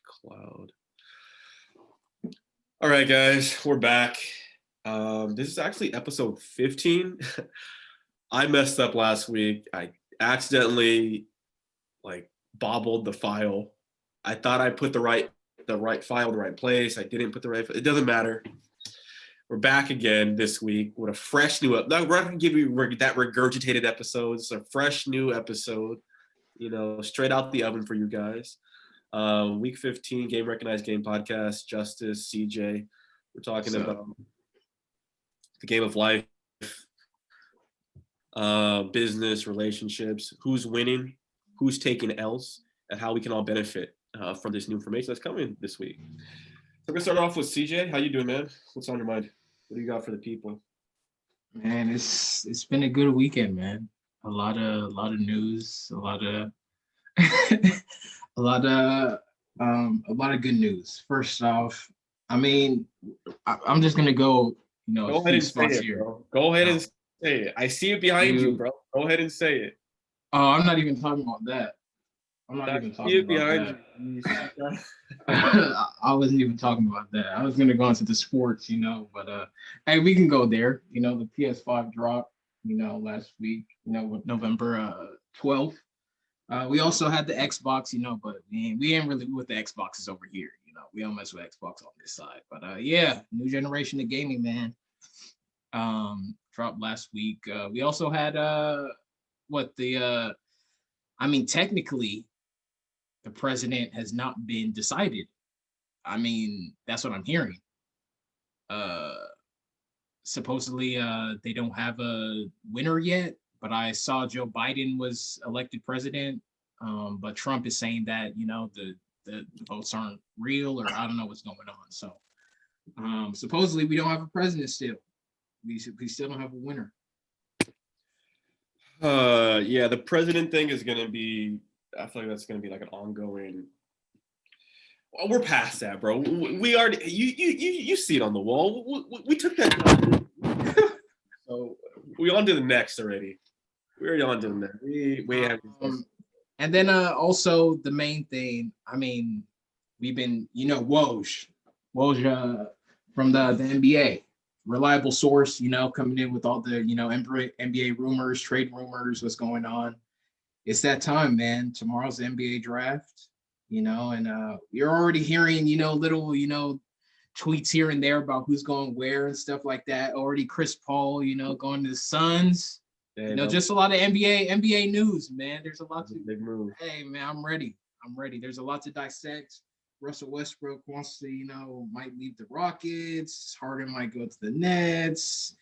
Cloud. All right, guys, we're back. This is actually episode 15. I messed up last week. I accidentally bobbled the file. I thought I put the right file in the right place. I didn't put the right. It doesn't matter. We're back again this week with a fresh new. We're not going to give you that regurgitated episode. It's a fresh new episode. Straight out the oven for you guys. Week 15, Game Recognized Game Podcast, Justice, CJ. We're talking about the game of life, business, relationships, who's winning, who's taking L's, and how we can all benefit from this new information that's coming this week. So we're going to start off with CJ. How you doing, man? What's on your mind? What do you got for the people? Man, it's been a good weekend, man. A lot of news, a lot of a lot of good news. First off, I mean, I'm just gonna go, go ahead and say it, bro. Go ahead and say it. I see it behind you, bro. Go ahead and say it. Oh, I'm not even talking about that. I'm not even talking about that. I wasn't even talking about that. I was gonna go into the sports, but hey, we can go there. The PS5 dropped, last week, November 12th. We also had the Xbox, but we ain't really with the Xboxes over here. We don't mess with Xbox on this side. But yeah, new generation of gaming, man. Dropped last week. We also had technically, the president has not been decided. That's what I'm hearing. Supposedly, they don't have a winner yet. But I saw Joe Biden was elected president, but Trump is saying that, the votes aren't real, or I don't know what's going on. So supposedly we don't have a president still. We still don't have a winner. Yeah, the president thing is going to be, I feel like that's going to be like an ongoing. Well, we're past that, bro. We already, you see it on the wall. We took that. So we on to the next already. We're on to the next. We have. And then also the main thing, we've been, Woj from the NBA, reliable source, coming in with all the, NBA rumors, trade rumors, what's going on. It's that time, man. Tomorrow's the NBA draft, and you're already hearing, little, tweets here and there about who's going where and stuff like that. Already Chris Paul, going to the Suns. Just a lot of NBA news, man. There's a lot to big move. Hey, man, I'm ready. There's a lot to dissect. Russell Westbrook wants to, might leave the Rockets. Harden might go to the Nets.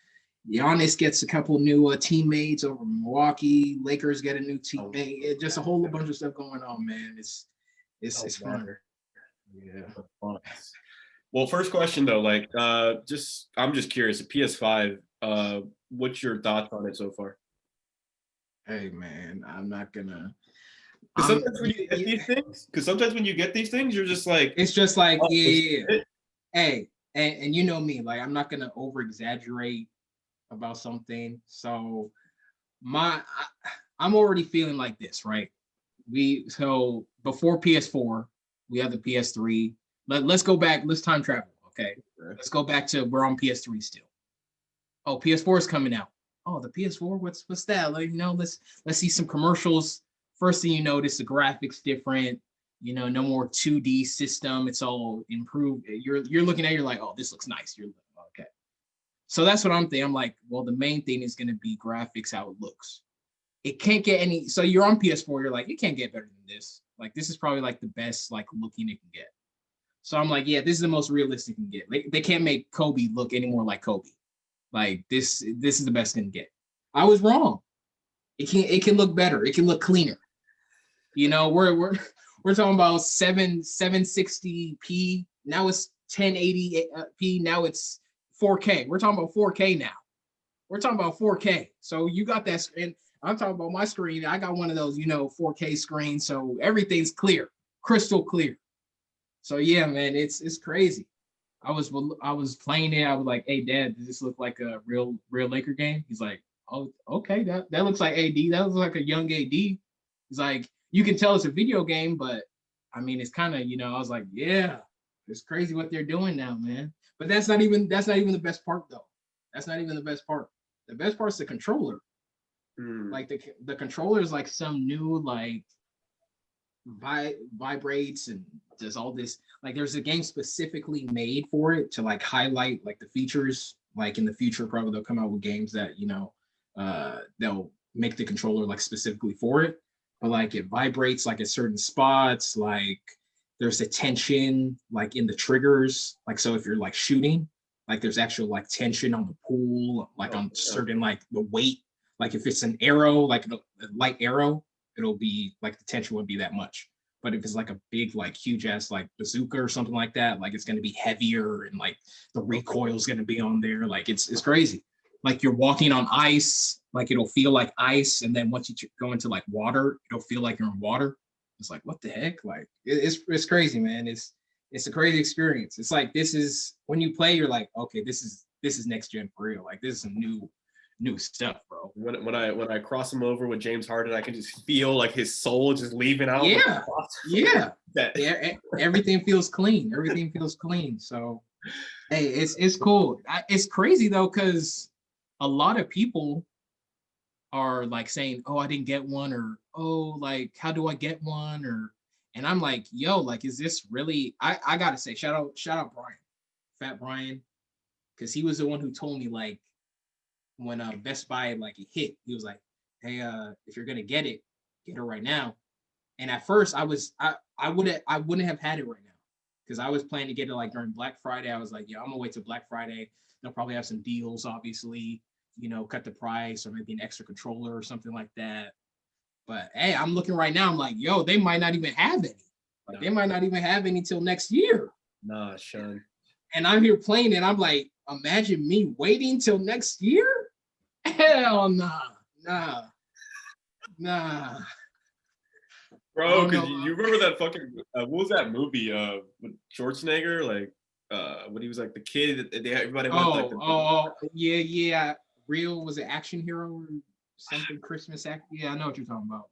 Giannis gets a couple new teammates over Milwaukee. Lakers get a new teammate. Just a whole bunch of stuff going on, man. It's fun. Yeah. Well, first question though, I'm just curious. The PS5. What's your thoughts on it so far? Hey, man, I'm not gonna. Because sometimes when you get these things, you're just like, it's just like, yeah. Hey, and you know me, like I'm not gonna over exaggerate about something. So I'm already feeling like this, right? So before PS4, we have the PS3. Let's go back. Let's time travel. Okay, let's go back to we're on PS3 still. Oh, PS4 is coming out. Oh, the PS4, what's that? Let's see some commercials. First thing you notice, the graphics different. No more 2D system. It's all improved. You're looking at it, you're like, oh, this looks nice. You're like, okay. So that's what I'm thinking. I'm like, well, the main thing is going to be graphics, how it looks. It can't get any. So you're on PS4. You're like, it can't get better than this. Like, this is probably like the best looking it can get. So I'm like, yeah, this is the most realistic it can get. They can't make Kobe look any more like Kobe. Like this is the best it can get. I was wrong. It can look better. It can look cleaner. We're talking about 760p. Now it's 1080p. Now it's 4K. We're talking about 4K now. We're talking about 4K. So you got that, and I'm talking about my screen. I got one of those, 4K screens. So everything's clear, crystal clear. So yeah, man, it's crazy. I was playing it. I was like, "Hey, Dad, does this look like a real Laker game?" He's like, "Oh, okay. That looks like AD. That looks like a young AD." He's like, "You can tell it's a video game, but I mean, it's kind of, I was like, yeah, it's crazy what they're doing now, man. But that's not even the best part though. That's not even the best part. The best part's the controller. Like the controller is like some new like vibrates and does all this. Like there's a game specifically made for it to like highlight like the features. Like in the future, probably they'll come out with games that they'll make the controller like specifically for it. But like it vibrates like at certain spots. Like there's a tension like in the triggers. Like so if you're like shooting, like there's actual like tension on the pool, like on certain like the weight. Like if it's an arrow, like a light arrow, it'll be like the tension would be that much. But if it's like a big, like huge ass like bazooka or something like that, like it's gonna be heavier and like the recoil is gonna be on there. Like it's crazy. Like you're walking on ice, like it'll feel like ice, and then once you go into like water, it'll feel like you're in water. It's like what the heck? Like it's crazy, man. It's a crazy experience. It's like this is when you play, you're like, okay, this is next gen for real. Like this is some new stuff, bro. When I cross him over with James Harden, I can just feel like his soul just leaving out. Yeah. Everything feels clean. Everything feels clean. So, hey, it's cool. It's crazy though, because a lot of people are like saying, "Oh, I didn't get one," or "Oh, like how do I get one?" Or, and I'm like, "Yo, like, is this really?" I gotta say, shout out Brian, Fat Brian, because he was the one who told me like when Best Buy like it hit, he was like, "Hey, if you're gonna get it right now." And at first, I wouldn't have had it right now because I was planning to get it like during Black Friday. I was like, "Yeah, I'm gonna wait till Black Friday. They'll probably have some deals, obviously, cut the price or maybe an extra controller or something like that." But hey, I'm looking right now. I'm like, "Yo, they might not even have any. Like, they might not even have any till next year." Nah, Sean. And I'm here playing it. I'm like, imagine me waiting till next year. Hell nah. Bro, because you remember that fucking what was that movie with Schwarzenegger, like when he was like the kid that everybody went like yeah. Real was it Action Hero or something? Christmas act? Yeah, I know what you're talking about.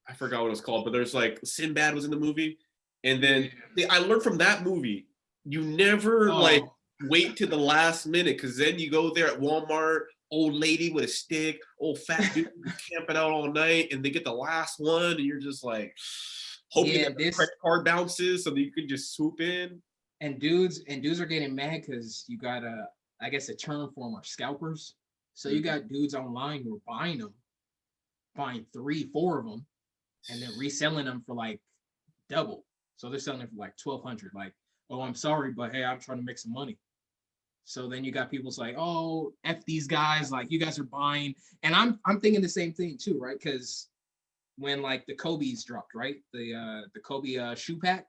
I forgot what it was called, but there's like Sinbad was in the movie, and then I learned from that movie you never like wait to the last minute because then you go there at Walmart. Old lady with a stick, old fat dude camping out all night, and they get the last one, and you're just like hoping that the credit card bounces so that you can just swoop in. And dudes are getting mad because you got I guess a term for them are scalpers. So you got dudes online who are buying 3, 4 of them, and then reselling them for like double. So they're selling it for like $1,200. Like, oh, I'm sorry, but hey, I'm trying to make some money. So then you got people's like, oh, F these guys, like you guys are buying. And I'm thinking the same thing too, right? Because when like the Kobe's dropped, right? The Kobe shoe pack.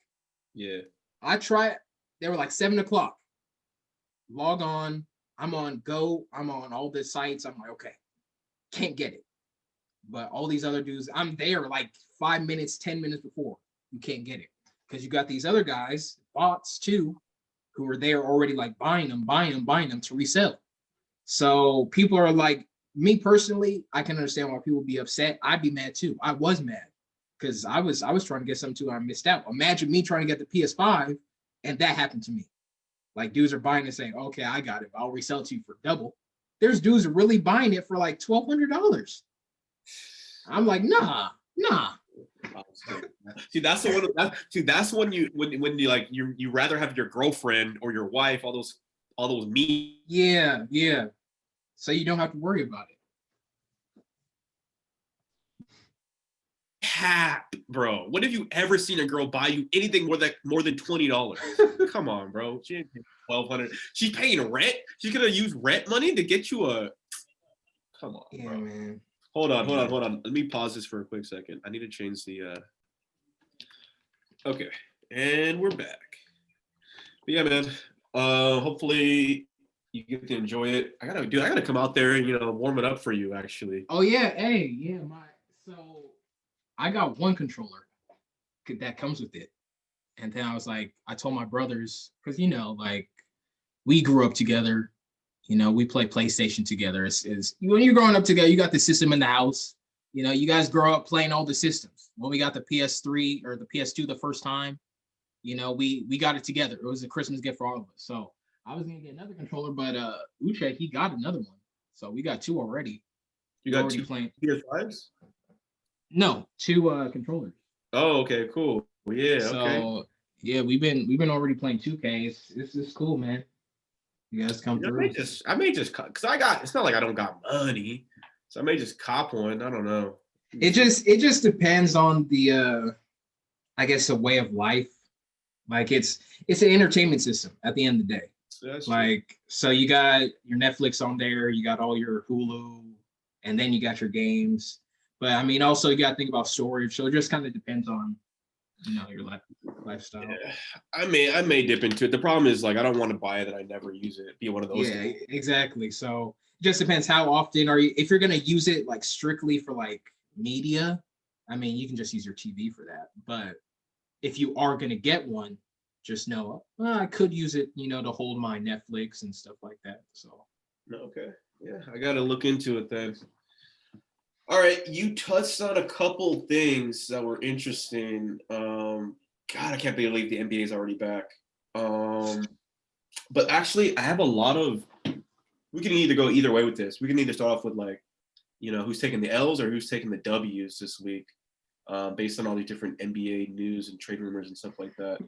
Yeah. I tried, they were like 7:00. Log on, I'm on Go, I'm on all the sites. I'm like, okay, can't get it. But all these other dudes, I'm there like 5 minutes, 10 minutes before. You can't get it. Because you got these other guys, bots too, who are there already like buying them to resell. So people are like, me personally, I can understand why people be upset. I'd be mad too. I was mad because I was trying to get something too. I missed out. Imagine me trying to get the PS5 and that happened to me. Like dudes are buying and saying, okay, I got it. I'll resell it to you for double. There's dudes are really buying it for like $1,200. I'm like, nah. See, that's the one. That's when you like you rather have your girlfriend or your wife all those mean. Yeah. So you don't have to worry about it. Cap, bro. When have you ever seen a girl buy you anything more than $20? Come on, bro. She ain't paying $1,200. She's paying rent. She's gonna use rent money to get you a. Come on, yeah, bro. Man. Hold on. Let me pause this for a quick second. I need to change the. Okay, and we're back. But yeah, man. Hopefully you get to enjoy it. I gotta come out there and warm it up for you. Actually. Oh yeah, so I got one controller that comes with it, and then I told my brothers because like we grew up together. We play PlayStation together. It's when you're growing up together, you got the system in the house. You know, you guys grow up playing all the systems. When we got the PS3 or the PS2 the first time, you know, we got it together. It was a Christmas gift for all of us. So I was gonna get another controller, but Uche, he got another one. So we got two already. You We're got already two playing. PS5s? No, two controllers. Oh, okay, cool. Yeah, okay. So yeah, we've been already playing 2K. It's cool, man. You guys come I through. may just because I got. It's not like I don't got money, so I may just cop one. I don't know. It just depends on the I guess a way of life. Like it's an entertainment system at the end of the day. That's like true. so you got your Netflix on there, you got all your Hulu, and then you got your games. But I mean, also you got to think about storage. So it just kind of depends on your lifestyle. Yeah. I may dip into it. The problem is like I don't want to buy it that I never use it. Be one of those. Yeah, exactly. So it just depends how often are you. If you're gonna use it like strictly for like media, I mean, you can just use your TV for that. But if you are gonna get one, just know I could use it, to hold my Netflix and stuff like that. So Okay. Yeah, I got to look into it then. All right, you touched on a couple things that were interesting. God, I can't believe the NBA is already back. But actually, I have a lot of. We can either go either way with this. We can either start off with like, who's taking the L's or who's taking the W's this week, based on all these different NBA news and trade rumors and stuff like that.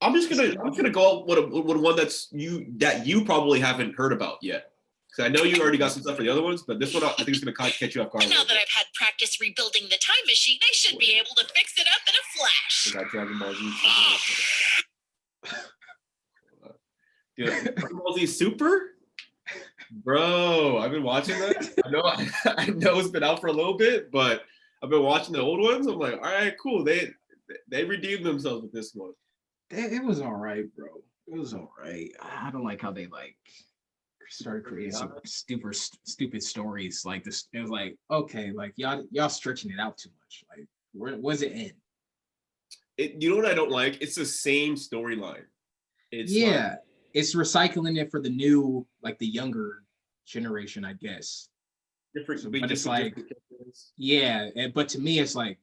I'm just gonna go with one that you probably haven't heard about yet. Because I know you already got some stuff for the other ones, but this one I think is going to catch you off guard. Now that I've had practice rebuilding the time machine, I should be able to fix it up in a flash. I got Dragon Ball Z. Dude, Dragon Ball Z Super? Bro, I've been watching that. I know it's been out for a little bit, but I've been watching the old ones. I'm like, all right, cool. They redeemed themselves with this one. It was all right, bro. It was all right. I don't like how they started creating some stupid stories like this. It was like, okay, like y'all stretching it out too much. Like, where was it in? You know what I don't like? It's the same storyline. It's recycling it for the new, like the younger generation, I guess. Different, so, but it's like, but to me, it's like,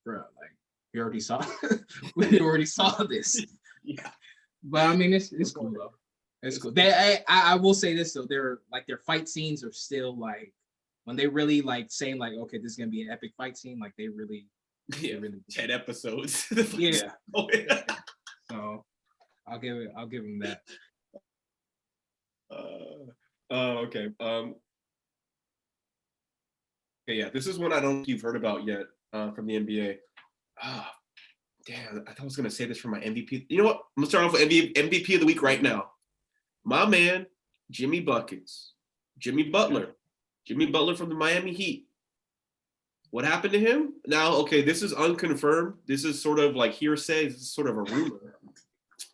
bro, like we already saw this. Yeah. But I mean, it's cool though. It's cool. I will say this though, their fight scenes are still like when they really like saying like, okay, this is gonna be an epic fight scene. Like they really 10 episodes. Yeah. So I'll give them that. Okay. Okay. Yeah. This is one I don't think you've heard about yet from the NBA. Damn, I thought I was gonna say this for my MVP. You know what? I'm gonna start off with MVP of the week right now. My man, Jimmy Butler from the Miami Heat. What happened to him? Now, okay, this is unconfirmed. This is sort of like hearsay. This is sort of a rumor.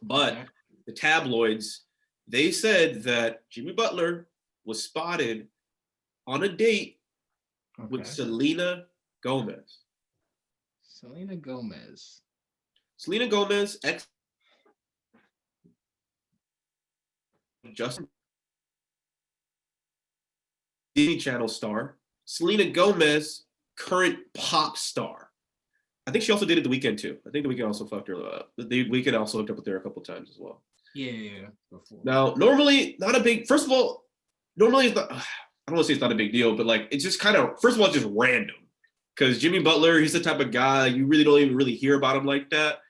But the tabloids, they said that Jimmy Butler was spotted on a date with Selena Gomez. Selena Gomez, ex Justin Disney Channel star. Selena Gomez, current pop star. I think she also dated The Weeknd too. I think The Weeknd also fucked her up. The Weeknd also hooked up with her a couple times as well. Yeah. Before. Now, normally, not a big. First of all, normally it's not. I don't want to say it's not a big deal, but like it's just kind of. First of all, it's just random because Jimmy Butler, he's the type of guy you really don't even really hear about him like that.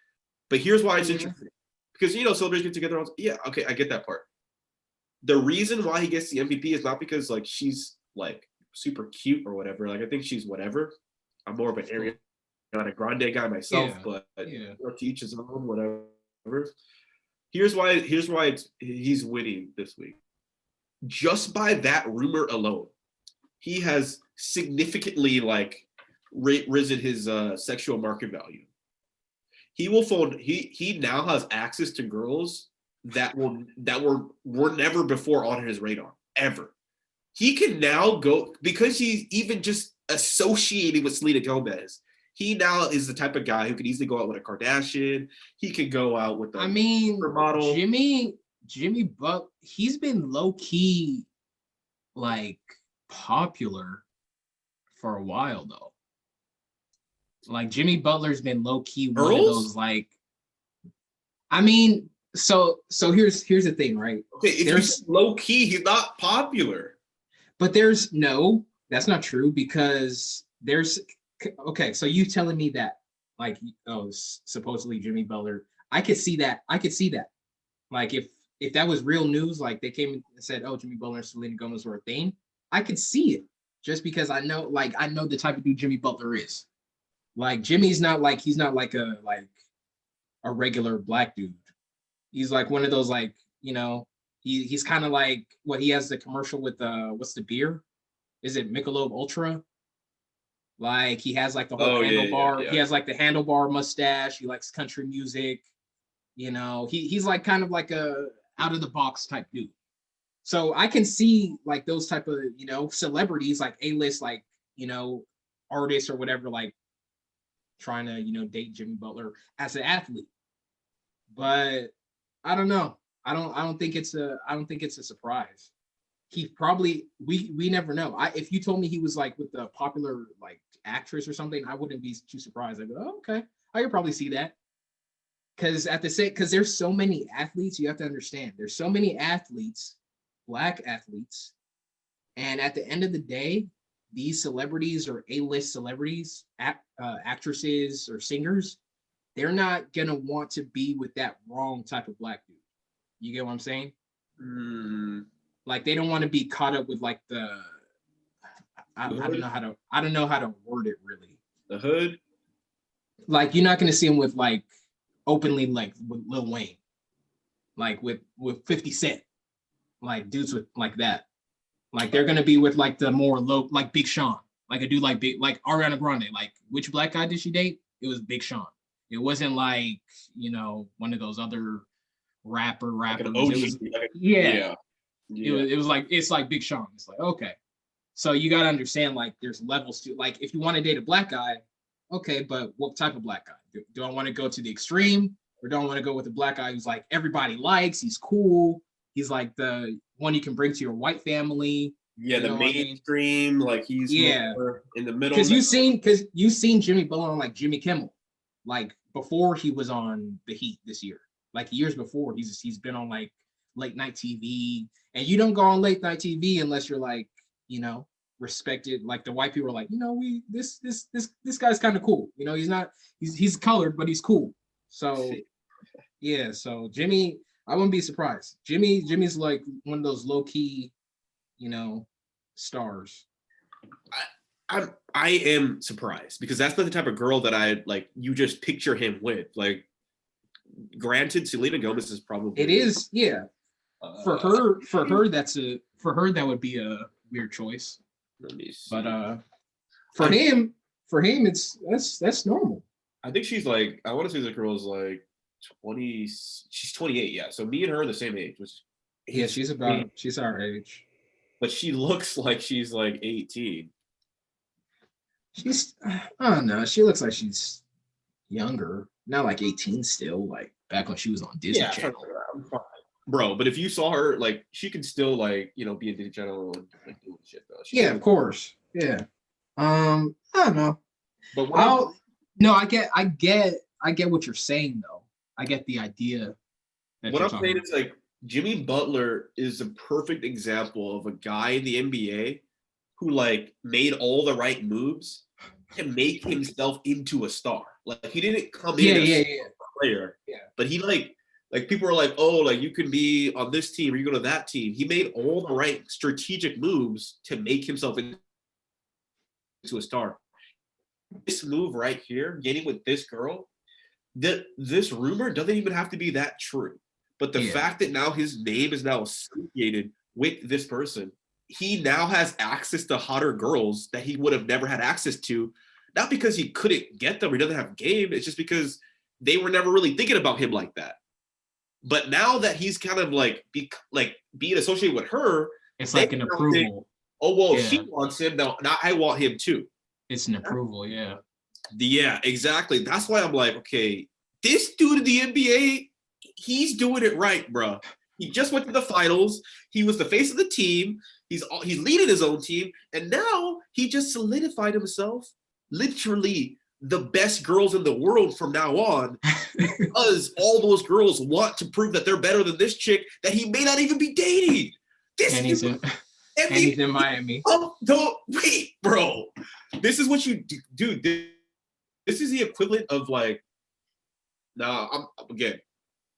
But here's why it's interesting because celebrities get together. Yeah, okay, I get that part. The reason why he gets the MVP is not because like she's like super cute or whatever. Like I think she's whatever. I'm more of an Ariana Grande guy myself, but to each his own, whatever. Here's why he's winning this week. Just by that rumor alone, he has significantly like risen his sexual market value. He will phone. He now has access to girls that were never before on his radar ever. He can now go because he's even just associated with Selena Gomez. He now is the type of guy who could easily go out with a Kardashian. He could go out with a supermodel. Jimmy Buck, he's been low key like popular for a while though. Like Jimmy Butler's been low key one Girls? of those like. I mean, so here's the thing, right? Okay, if he's low key, he's not popular. But no, that's not true because there's okay. So you telling me that like supposedly Jimmy Butler, I could see that. Like if that was real news, like they came and said, oh, Jimmy Butler and Selena Gomez were a thing, I could see it just because I know the type of dude Jimmy Butler is. Like Jimmy's not like a regular black dude. He's like one of those like, he's kind of like what he has the commercial with what's the beer? Is it Michelob Ultra? Like he has like the whole handlebar. Yeah. He has like the handlebar mustache. He likes country music. He's like kind of like a out of the box type dude. So I can see like those type of, celebrities like A-list, like, artists or whatever, like trying to, date Jimmy Butler as an athlete. But I don't know. I don't think it's a surprise. He probably we never know. If you told me he was like with a popular like actress or something, I wouldn't be too surprised. I'd go, oh, okay, I could probably see that. Because there's so many athletes, you have to understand. There's so many athletes, black athletes, and at the end of the day, these celebrities or A-list celebrities, actresses or singers, they're not gonna want to be with that wrong type of black dude. You get what I'm saying? Like they don't want to be caught up with like I don't know how to word it really. The hood. Like you're not gonna see him with like openly like with Lil Wayne, like with 50 Cent, like dudes with like that. Like they're gonna be with like the more low, like Big Sean, like a dude like Ariana Grande. Like which black guy did she date? It was Big Sean. It wasn't like one of those other rappers. Like an OG. It was like it's like Big Sean. It's like okay, so you gotta understand like there's levels to like if you want to date a black guy, okay, but what type of black guy? Do I want to go to the extreme or do I want to go with a black guy who's like everybody likes? He's cool. He's like the one you can bring to your white family. Yeah, the mainstream, like he's more in the middle. Because you've seen Jimmy Butler on like Jimmy Kimmel, like before he was on the Heat this year. Like years before, he's been on like late night TV, and you don't go on late night TV unless you're like respected. Like the white people are like, this guy's kind of cool. He's colored, but he's cool. So yeah, so Jimmy, I wouldn't be surprised. Jimmy's like one of those low key, stars. I am surprised because that's not the type of girl that I like. You just picture him with. Like, granted, Selena Gomez is probably it is, yeah. For her, that would be a weird choice. Let me see. But for him, that's normal. I think she's like, I want to say the girl's like 20. She's 28, yeah. So me and her are the same age. She's our age. But she looks like she's like 18. I don't know. She looks like she's younger, not like 18 still, like back when she was on Disney Channel. Bro, but if you saw her, like, she could still like, be in Disney Channel and like doing shit though. Of course. Yeah. I don't know. But I get what you're saying though. I get the idea. What I'm saying is like Jimmy Butler is a perfect example of a guy in the NBA who like made all the right moves to make himself into a star. Like he didn't come in as a player, but he like people are like, oh, like you can be on this team or you go to that team. He made all the right strategic moves to make himself into a star. This move right here, getting with this girl, this rumor doesn't even have to be that true. But the fact that now his name is now associated with this person, he now has access to hotter girls that he would have never had access to, not because he couldn't get them or he doesn't have game. It's just because they were never really thinking about him like that. But now that he's kind of like being associated with her, it's like an approval. She wants him now I want him too. It's an approval, yeah. Yeah, exactly. That's why I'm like, okay, this dude in the NBA, he's doing it right, bro. He just went to the finals. He was the face of the team. He's leading his own team, and now he just solidified himself, literally the best girls in the world from now on, because all those girls want to prove that they're better than this chick that he may not even be dating. And he's in Miami. Oh, don't wait, bro. This is what you do. This is the equivalent of like, again,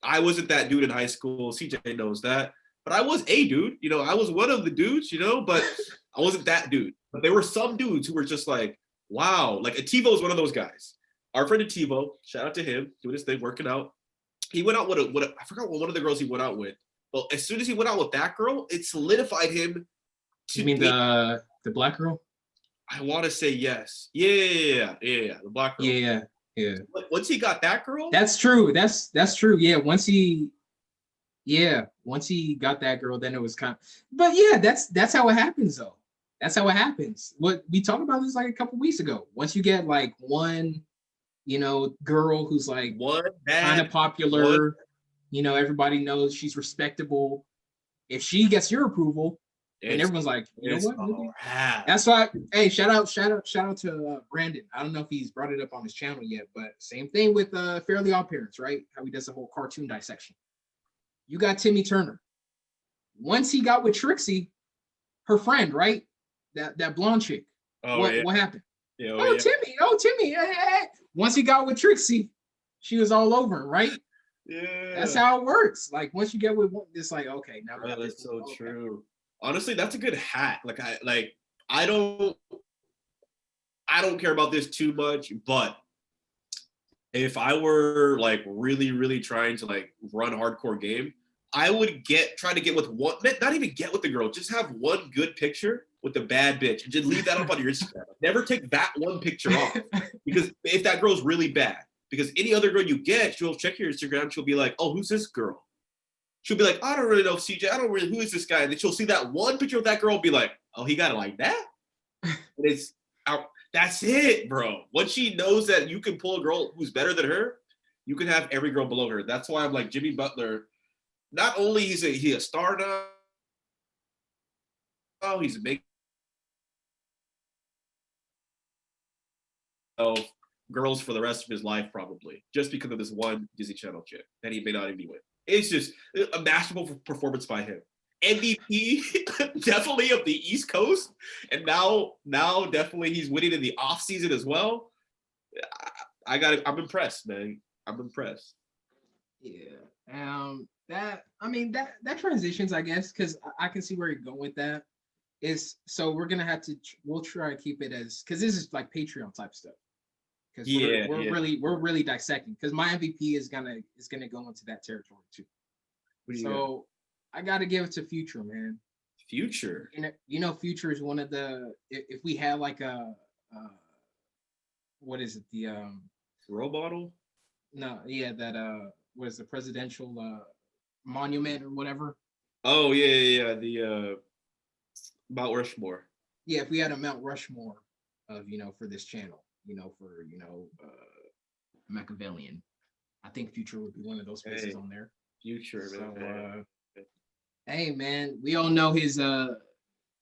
I wasn't that dude in high school. CJ knows that. But I was a dude. You know, I was one of the dudes, you know, but I wasn't that dude. But there were some dudes who were just like, wow. Like Ativo is one of those guys. Our friend Ativo, shout out to him, doing his thing, working out. He went out with I forgot what one of the girls he went out with. Well, as soon as he went out with that girl, it solidified him. You mean the black girl? I want to say yes. Yeah. The black girl. Yeah. Once he got that girl, that's true. That's true. Yeah. Once he got that girl, then it was kind of. But yeah, that's how it happens though. That's how it happens. What we talked about this like a couple weeks ago. Once you get like one, you know, girl who's like kind of popular, you know, everybody knows she's respectable. If she gets your approval, and everyone's like, you know what? That's why. Hey, shout out to Brandon. I don't know if he's brought it up on his channel yet, but same thing with Fairly Odd Parents, right? How he does the whole cartoon dissection. You got Timmy Turner. Once he got with Trixie, her friend, right? That blonde chick. What happened? Yeah, Timmy. Hey. Once he got with Trixie, she was all over him, right? Yeah. That's how it works. Like once you get with one, it's like, okay, now that's so true. Honestly, that's a good hat. I don't care about this too much, but if I were like really, really trying to like run hardcore game, I would try to get with one, not even get with the girl, just have one good picture with the bad bitch and just leave that up on your Instagram. Never take that one picture off, because if that girl's really bad, because any other girl you get, she'll check your Instagram, she'll be like, oh, who's this girl? She'll be like, I don't really know CJ. I don't really, who is this guy? And then she'll see that one picture of that girl and be like, oh, he got it like that? And it's out. That's it, bro. Once she knows that you can pull a girl who's better than her, you can have every girl below her. That's why I'm like Jimmy Butler. Not only is he a star now, he's a big girls for the rest of his life, probably, just because of this one Disney Channel chick that he may not even be with. It's just a masterful performance by him. MVP definitely of the East Coast, and now definitely he's winning in the off season as well. I'm impressed, man. I'm impressed. Yeah. That transitions, I guess, because I can see where you're going with that. So we'll try to keep it as, because this is like Patreon type stuff. Because we're really dissecting, because my MVP is gonna go into that territory too. So I gotta give it to Future, man. Future. You know, Future is one of the, if we had like a what is it, the role model? No, yeah, that was the presidential monument or whatever. Oh yeah. The Mount Rushmore. Yeah, if we had a Mount Rushmore of, you know, for this channel, you know, for, you know, Machiavellian, I think Future would be one of those faces on there. Future, man. So, hey, man, we all know his.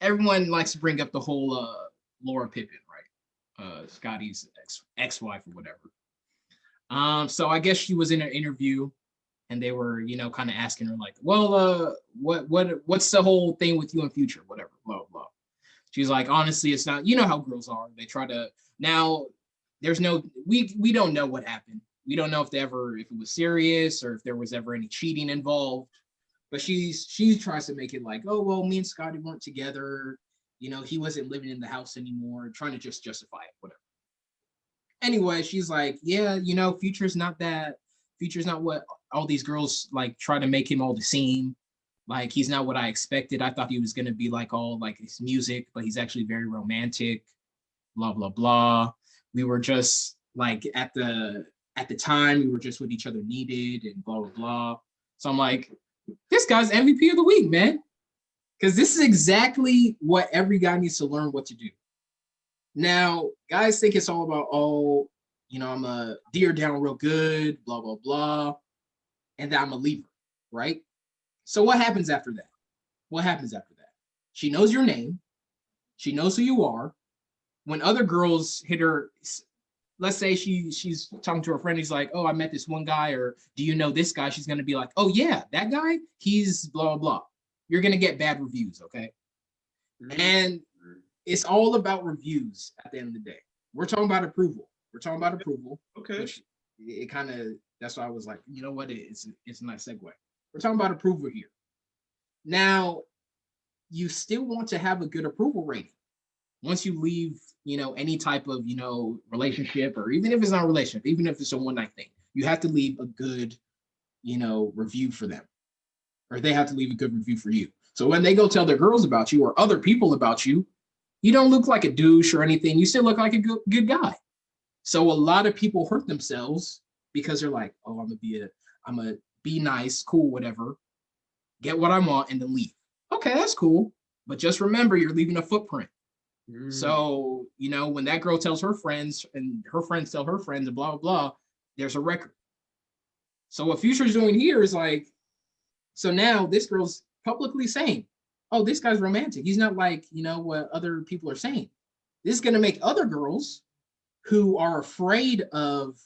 Everyone likes to bring up the whole Laura Pippen, right? Scotty's ex-wife or whatever. So I guess she was in an interview, and they were, you know, kind of asking her like, well, what's the whole thing with you and Future, whatever, blah blah. She's like, honestly, it's not. You know how girls are. They try to. Now, there's no. We don't know what happened. We don't know if it was serious or if there was ever any cheating involved. But she tries to make it like, oh, well, me and Scotty weren't together. You know, he wasn't living in the house anymore, trying to just justify it, whatever. Anyway, she's like, yeah, you know, Future's not what all these girls like try to make him all the same. Like, he's not what I expected. I thought he was going to be like all like his music, but he's actually very romantic, blah, blah, blah. We were just like at the time, we were just what each other needed and blah, blah, blah. So I'm like, this guy's MVP of the week, man. Because this is exactly what every guy needs to learn what to do. Now, guys think it's all about, oh, you know, I'm a deer down real good, blah, blah, blah, and that I'm a leaver, right? So what happens after that? What happens after that? She knows your name. She knows who you are. When other girls hit her, let's say she's talking to her friend, he's like, oh, I met this one guy, or do you know this guy? She's gonna be like, oh yeah, that guy, he's blah, blah, blah. You're gonna get bad reviews, okay? And it's all about reviews at the end of the day. We're talking about approval. Okay. Which it kind of, that's why I was like, you know what, it's a nice segue. We're talking about approval here. Now, you still want to have a good approval rating. Once you leave, any type of, relationship, or even if it's not a relationship, even if it's a one-night thing, you have to leave a good, review for them, or they have to leave a good review for you. So when they go tell their girls about you or other people about you, you don't look like a douche or anything. You still look like a good guy. So a lot of people hurt themselves because they're like, oh, I'm gonna be nice, cool, whatever, get what I want, and then leave. Okay, that's cool. But just remember, you're leaving a footprint. So, when that girl tells her friends and her friends tell her friends and blah, blah, blah, there's a record. So what Future's doing here is like, so now this girl's publicly saying, oh, this guy's romantic. He's not like, what other people are saying. This is going to make other girls who are afraid of,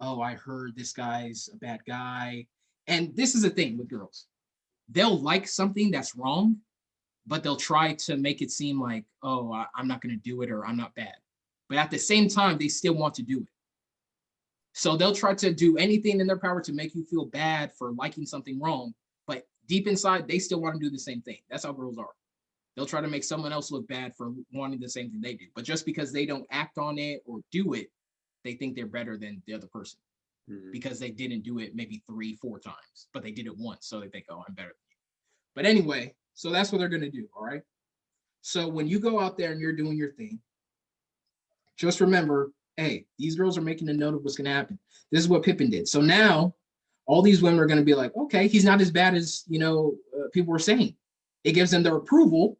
oh, I heard this guy's a bad guy. And this is the thing with girls. They'll like something that's wrong, but they'll try to make it seem like, oh, I'm not going to do it, or I'm not bad. But at the same time, they still want to do it. So they'll try to do anything in their power to make you feel bad for liking something wrong. But deep inside, they still want to do the same thing. That's how girls are. They'll try to make someone else look bad for wanting the same thing they do. But just because they don't act on it or do it, they think they're better than the other person because they didn't do it maybe 3-4 times, but they did it once. So they think, oh, I'm better than you. But anyway, so that's what they're going to do. All right. So when you go out there and you're doing your thing, just remember, hey, these girls are making a note of what's going to happen. This is what Pippen did. So now all these women are going to be like, okay, he's not as bad as, people were saying. It gives them their approval,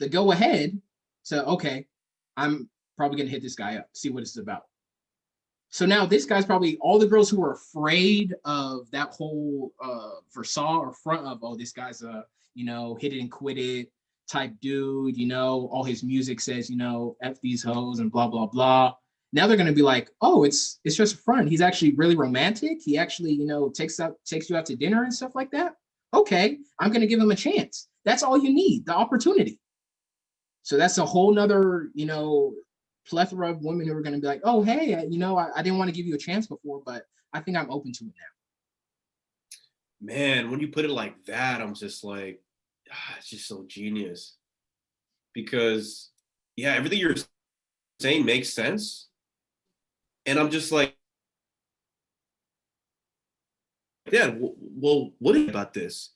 the go ahead. So, okay, I'm probably going to hit this guy up, see what it's about. So now this guy's probably, all the girls who are afraid of that whole facade or front of, oh, this guy's a, hit it and quit it type dude, all his music says, F these hoes and blah, blah, blah. Now they're going to be like, oh, it's just a front. He's actually really romantic. He actually, takes you out to dinner and stuff like that. Okay, I'm going to give him a chance. That's all you need, the opportunity. So that's a whole nother, plethora of women who are going to be like, oh, hey, I didn't want to give you a chance before, but I think I'm open to it now. Man, when you put it like that, I'm just like, it's just so genius. Because, yeah, everything you're saying makes sense. And I'm just like, yeah, well, what about this?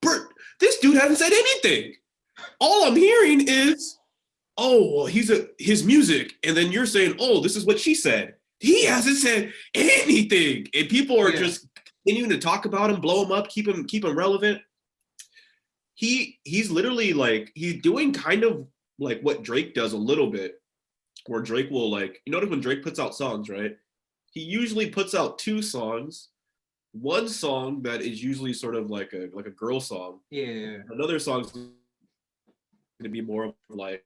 Bert, this dude hasn't said anything. All I'm hearing is, oh, well, his music. And then you're saying, oh, this is what she said. He hasn't said anything. And people are just continuing to talk about him, blow him up, keep him relevant. He's literally like, he's doing kind of like what Drake does a little bit, where Drake will like, notice when Drake puts out songs, right? He usually puts out 2 songs. One song that is usually sort of like a girl song. Yeah. Another song's going to be more of like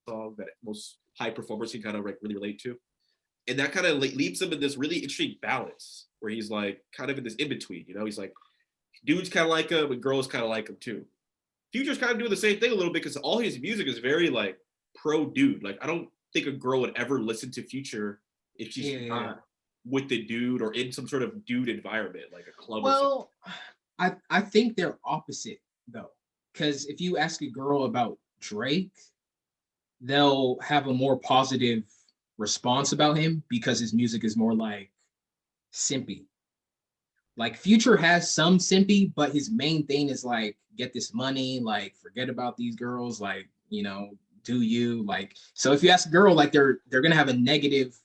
song that most high performers can kind of like really relate to. And that kind of like leaves him in this really interesting balance where he's like kind of in this in-between, he's like, dudes kind of like him and girls kind of like him too. Future's kind of doing the same thing a little bit because all his music is very like pro dude. Like I don't think a girl would ever listen to Future if she's not with the dude or in some sort of dude environment, like a club. Well, I think they're opposite though, because if you ask a girl about Drake, they'll have a more positive response about him because his music is more like simpy. Like Future has some simpy, but his main thing is like, get this money, like forget about these girls, like, do you like, so if you ask a girl, like they're gonna have a negative,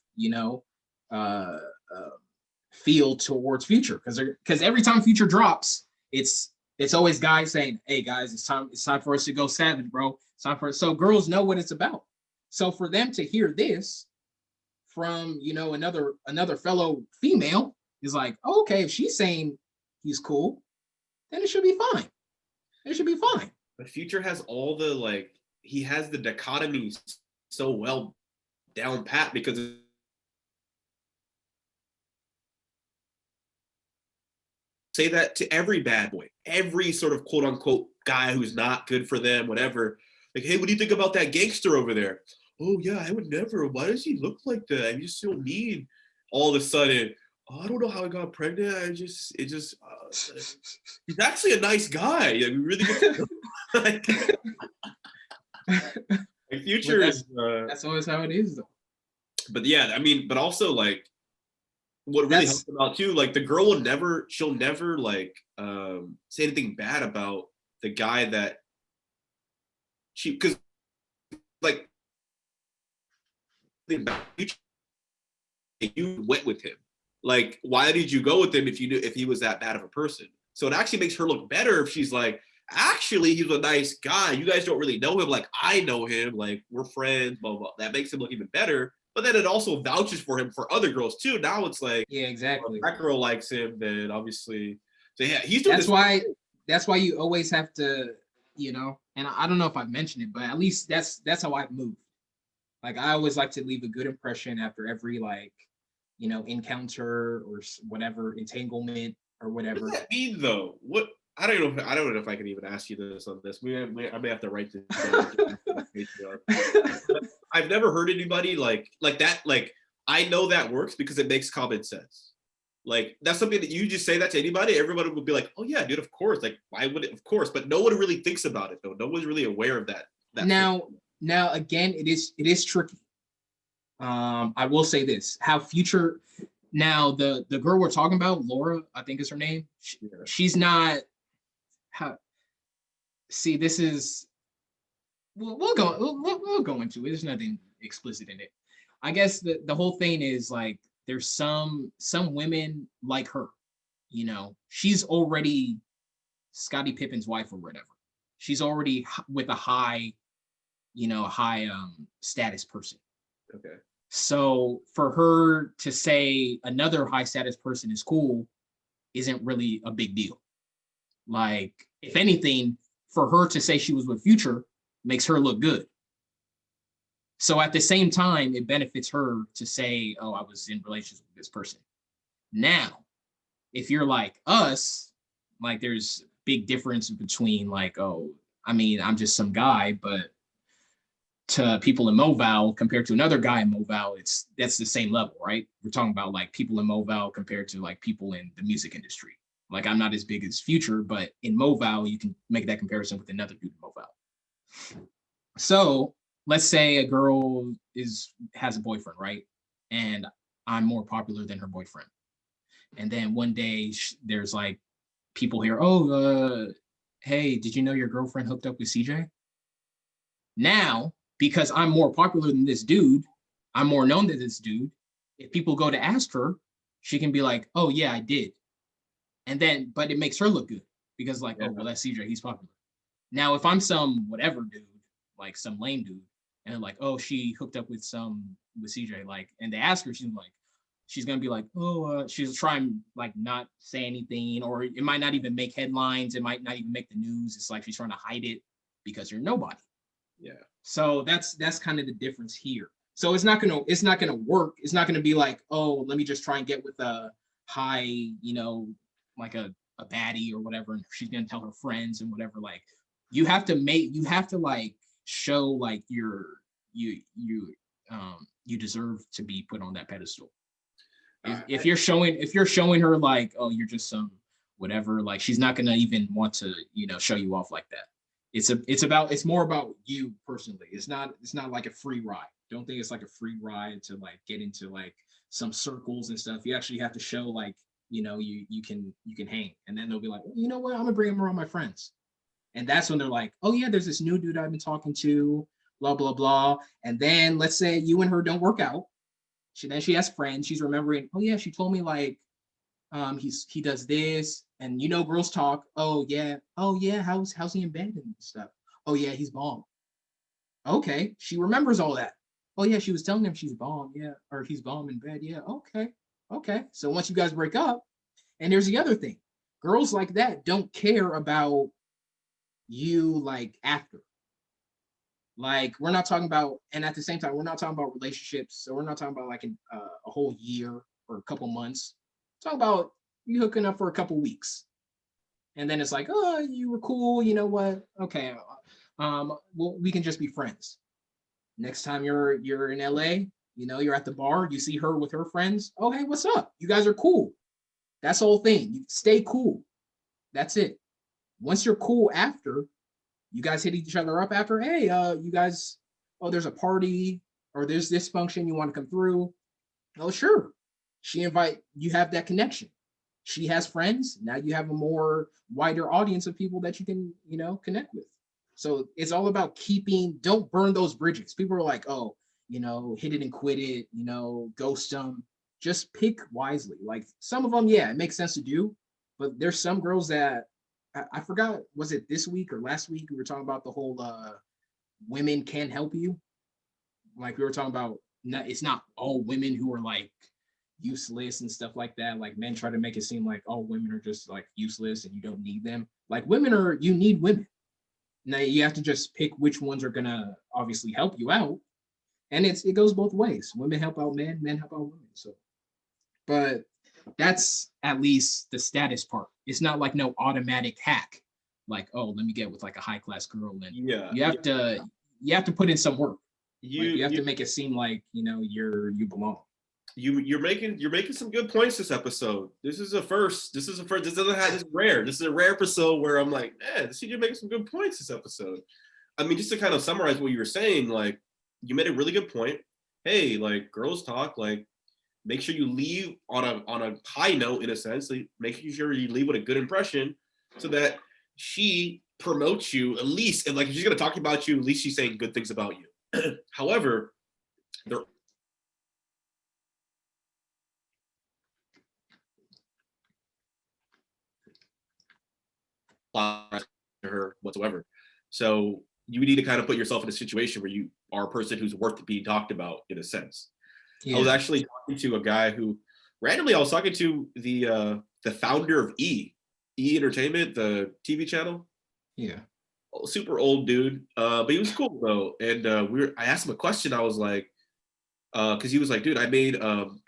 feel towards Future because every time Future drops, it's always guys saying, hey guys, it's time for us to go savage, bro. It's time for us. So girls know what it's about. So for them to hear this from another fellow female, It's like, okay, if she's saying he's cool, then it should be fine. It should be fine. But Future has all the like, he has the dichotomy so well down pat because say that to every bad boy, every sort of quote unquote guy who's not good for them, whatever. Like, hey, what do you think about that gangster over there? Oh yeah, I would never. Why does he look like that? He's so mean. All of a sudden, oh, I don't know how I got pregnant. He's actually a nice guy. Like, we really get to like, Future is. That's always how it is, though. But yeah, I mean, but also like, what really helps them out too, like the girl will never, she'll never like say anything bad about the guy that she, because like you went with him. Like, why did you go with him if you knew if he was that bad of a person? So it actually makes her look better if she's like, actually, he's a nice guy. You guys don't really know him. Like, I know him. Like, we're friends, blah, blah. That makes him look even better. But then it also vouches for him for other girls too. Now it's like, yeah, exactly. If that girl likes him, then obviously, so yeah, he's doing. That's why you always have to, you know. And I don't know if I've mentioned it, but at least that's how I've moved. Like, I always like to leave a good impression after every, like, you know, encounter or whatever, entanglement or whatever. What does that mean though? What? I don't know if I can even ask you this on this. I may have to write this down. I've never heard anybody like that. Like, I know that works because it makes common sense. Like, that's something that you just say that to anybody, everybody would be like, oh yeah, dude, of course. Like, why would it? Of course. But no one really thinks about it though. No one's really aware of that. Now again, it is tricky. I will say this: how Future. Now the girl we're talking about, Laura, I think is her name. She's not. How? See, this is. We'll go into it. There's nothing explicit in it. I guess the whole thing is like there's some women like her. You know, she's already Scottie Pippen's wife or whatever. She's already with a high status person. Okay. So for her to say another high status person is cool isn't really a big deal. Like, if anything, for her to say she was with Future makes her look good. So at the same time, it benefits her to say, oh, I was in relations with this person. Now, if you're like us, like there's big difference between like, oh, I mean, I'm just some guy, but to people in Moval compared to another guy in Moval, that's the same level, right? We're talking about like people in Moval compared to like people in the music industry. Like, I'm not as big as Future, but in Moval, you can make that comparison with another dude in Moval. So let's say a girl has a boyfriend, right? And I'm more popular than her boyfriend. And then one day there's like people here, hey, did you know your girlfriend hooked up with CJ? Now, because I'm more popular than this dude, I'm more known than this dude, if people go to ask her, she can be like, oh yeah, I did. And then, but it makes her look good because like, oh, well, that's CJ, he's popular. Now, if I'm some whatever dude, like some lame dude, and they're like, oh, she hooked up with CJ, like, and they ask her, she's gonna be like, oh, she's trying like not say anything, or it might not even make headlines, it might not even make the news. It's like she's trying to hide it because you're nobody. Yeah. So that's kind of the difference here. So it's not gonna work. It's not gonna be like, oh, let me just try and get with a high, you know, like a baddie or whatever, and she's gonna tell her friends and whatever. Like, you have to like show like you deserve to be put on that pedestal. If you're showing her like, oh, you're just some whatever, like she's not gonna even want to, you know, show you off like that. It's more about you personally. It's not like a free ride. Don't think it's like a free ride to like get into like some circles and stuff. You actually have to show like, you know, you can hang. And then they'll be like, you know what, I'm gonna bring them around my friends. And that's when they're like, oh yeah, there's this new dude I've been talking to, blah, blah, blah. And then let's say you and her don't work out. She has friends. She's remembering, oh yeah, she told me like, he does this, and you know, girls talk. Oh yeah, how's he in bed and stuff? Oh yeah, he's bomb. Okay, she remembers all that. Oh yeah, she was telling him she's bomb. Yeah, or he's bomb in bed. Yeah, Okay. So once you guys break up, and there's the other thing, girls like that don't care about you like after. Like we're not talking about, and at the same time, we're not talking about relationships. So we're not talking about like a whole year or a couple months. Talk about you hooking up for a couple weeks, and then it's like, oh, you were cool. You know what? Okay, well, we can just be friends. Next time you're in LA, you're at the bar, you see her with her friends. Oh, hey, what's up? You guys are cool. That's the whole thing. You stay cool. That's it. Once you're cool after, you guys hit each other up after, hey, you guys, oh, there's a party or there's this function you want to come through. Oh, sure. You have that connection. She has friends. Now you have a more wider audience of people that you can, connect with. So it's all about don't burn those bridges. People are like, oh, hit it and quit it, ghost them. Just pick wisely. Like some of them, yeah, it makes sense to do. But there's some girls that I forgot, was it this week or last week? We were talking about the whole women can help you. Like we were talking about, it's not all women who are like useless and stuff like that. Like men try to make it seem like all women are just like useless and you don't need them. Like you need women. Now you have to just pick which ones are gonna obviously help you out. And it goes both ways. Women help out men, men help out women. So, but that's at least the status part. It's not like no automatic hack. Like, oh, let me get with like a high class girl, and you have to put in some work. You have to make it seem like you belong. You're making some good points this episode. This is a first. This is rare. This is a rare episode where I'm like, man, you're making some good points this episode. I mean, just to kind of summarize what you were saying, like you made a really good point. Hey, like girls talk, like make sure you leave on a high note in a sense. Like, making sure you leave with a good impression, so that she promotes you at least. And like if she's gonna talk about you, at least she's saying good things about you. However, there her whatsoever. So you need to kind of put yourself in a situation where you are a person who's worth being talked about in a sense. Yeah. I was actually talking to a guy who randomly I was talking to the founder of E Entertainment, the TV channel. Yeah. Super old dude. But he was cool though. And I asked him a question. I was like, because he was like, dude, I made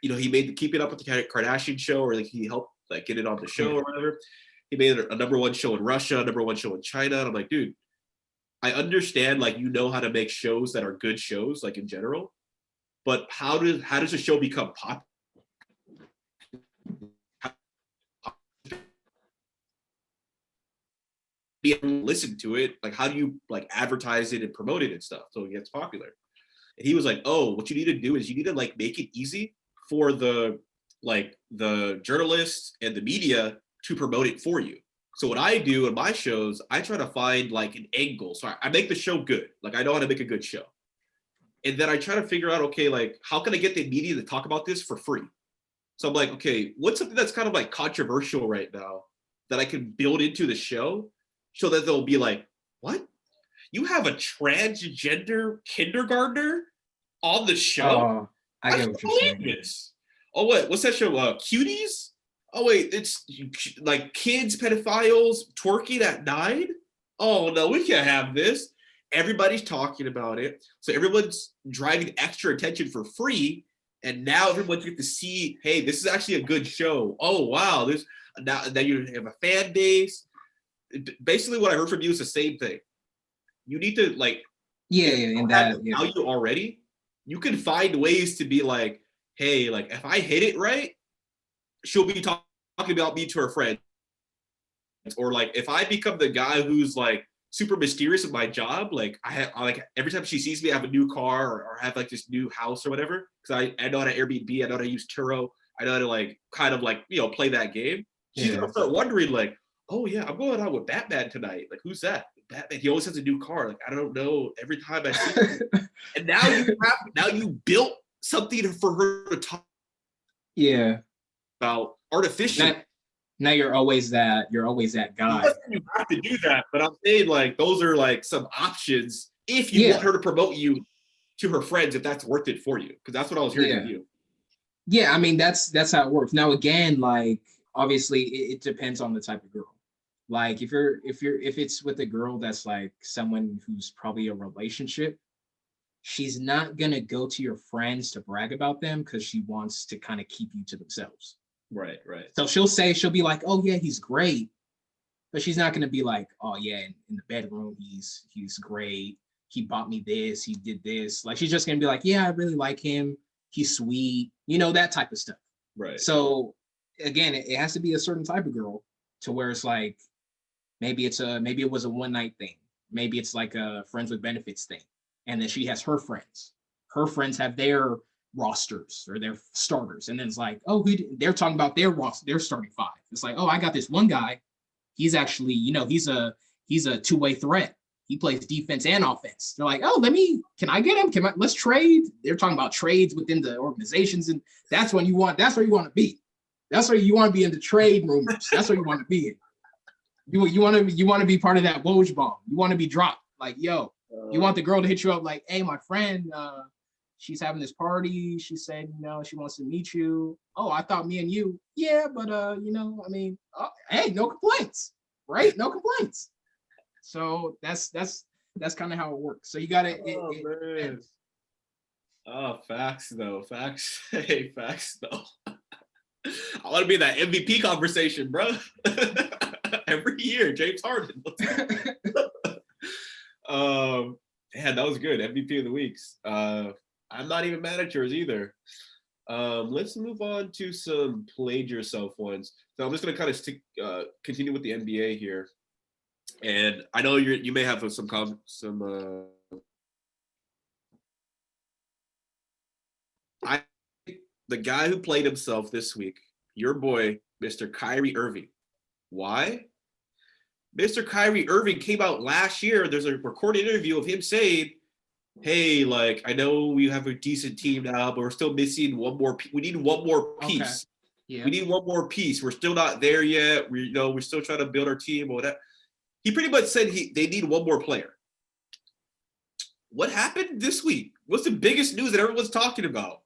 he made the Keeping Up with the Kardashian show, or like he helped like get it on the show or whatever. He made a #1 show in Russia, #1 show in China. And I'm like, dude, I understand like you know how to make shows that are good shows, like in general, but how does a show become popular? Listen to it, like how do you like advertise it and promote it and stuff so it gets popular? And he was like, oh, what you need to do is you need to like make it easy for the journalists and the media to promote it for you. So what I do in my shows, I try to find like an angle. So I make the show good. Like I know how to make a good show. And then I try to figure out, okay, like how can I get the media to talk about this for free? So I'm like, okay, what's something that's kind of like controversial right now that I can build into the show so that they'll be like, what? You have a transgender kindergartner on the show? I get what you're saying. This. Oh, what's that show? Cuties? Oh, wait, it's like kids, pedophiles, twerking at 9? Oh, no, we can't have this. Everybody's talking about it. So everyone's driving extra attention for free. And now everyone gets to see, hey, this is actually a good show. Oh, wow. Now you have a fan base. Basically, what I heard from you is the same thing. You need to, like, value already. You can find ways to be like, hey, like, if I hit it right, she'll be talking about me to her friends. Or like if I become the guy who's like super mysterious with my job, like I like every time she sees me, I have a new car or have like this new house or whatever. Because I know how to Airbnb, I know how to use Turo, I know how to like kind of like play that game. She's gonna start wondering like, oh yeah, I'm going out with Batman tonight. Like who's that? Batman. He always has a new car. Like I don't know. Every time I see him. And now you built something for her to talk. Yeah. About artificial. Now you're always that guy. You have to do that, but I'm saying like those are like some options if you want her to promote you to her friends, if that's worth it for you. Because that's what I was hearing from you. Yeah, I mean that's how it works. Now again, like obviously it depends on the type of girl. Like if it's with a girl that's like someone who's probably a relationship, she's not gonna go to your friends to brag about them because she wants to kind of keep you to themselves. Right, right. So she'll be like, oh yeah, he's great, but she's not gonna be like, oh yeah, in the bedroom he's great. He bought me this, he did this. Like she's just gonna be like, yeah, I really like him. He's sweet, that type of stuff. Right. So again, it has to be a certain type of girl to where it's like maybe it was a one night thing. Maybe it's like a friends with benefits thing. And then she has her friends. Her friends have their rosters or their starters. And then it's like, oh, they're talking about their roster, their starting five. It's like, oh, I got this one guy. He's actually, he's a two-way threat. He plays defense and offense. They're like, oh, can I get him? Let's trade. They're talking about trades within the organizations. And that's where you want to be. That's where you want to be in the trade rumors. That's where you want to be in. You want to be part of that Woj bomb. You want to be dropped. Like, yo, you want the girl to hit you up like, hey, my friend, she's having this party. She said, she wants to meet you. Oh, I thought me and you. Yeah, but hey, no complaints, right? No complaints. So that's kind of how it works. So you gotta. Facts though. Facts. Hey, facts though. I want to be in that MVP conversation, bro. Every year, James Harden. Yeah, that was good. MVP of the weeks. I'm not even mad at yours either. Let's move on to some played yourself ones. So I'm just gonna kind of continue with the NBA here, and I know you may have the guy who played himself this week, your boy, Mr. Kyrie Irving. Why? Mr. Kyrie Irving came out last year. There's a recorded interview of him saying, hey, like, I know we have a decent team now, but we're still missing one more. We need one more piece. Okay. Yeah. We need one more piece. We're still not there yet. We're still trying to build our team or whatever. He pretty much said they need one more player. What happened this week? What's the biggest news that everyone's talking about?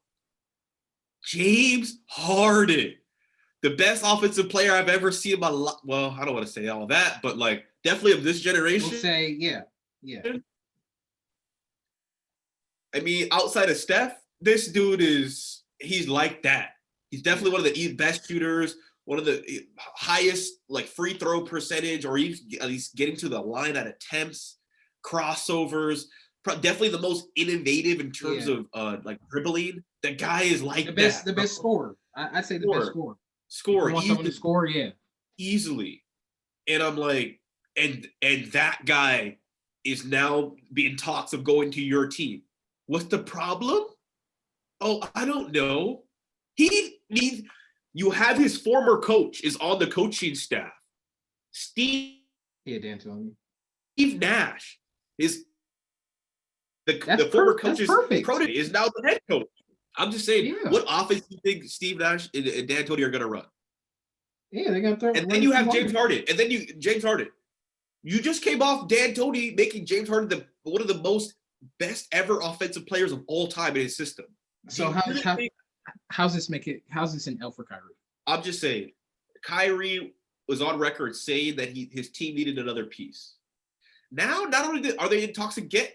James Harden, the best offensive player I've ever seen in my life. Well, I don't want to say all that, but like definitely of this generation. We'll say, yeah. I mean, outside of Steph, this dude he's like that. He's definitely one of the best shooters, one of the highest like free throw percentage, or even at least getting to the line at attempts, crossovers. Definitely the most innovative in terms of like dribbling. The guy is like the best scorer. I'd say the best scorer. Score. You want someone to score, yeah. Easily. And I'm like, and that guy is now being talks of going to your team. What's the problem? Oh, I don't know. You have his former coach is on the coaching staff. Steve Nash is the former coach's protege is now the head coach. I'm just saying, what offense do you think Steve Nash and D'Antoni are going to run? Yeah, they're going to throw. And then you have James Harden. And then James Harden. You just came off D'Antoni making James Harden one of the most best ever offensive players of all time in his system. So how's this an L for Kyrie? I'm just saying, Kyrie was on record saying that his team needed another piece. Now, not only are they in talks to get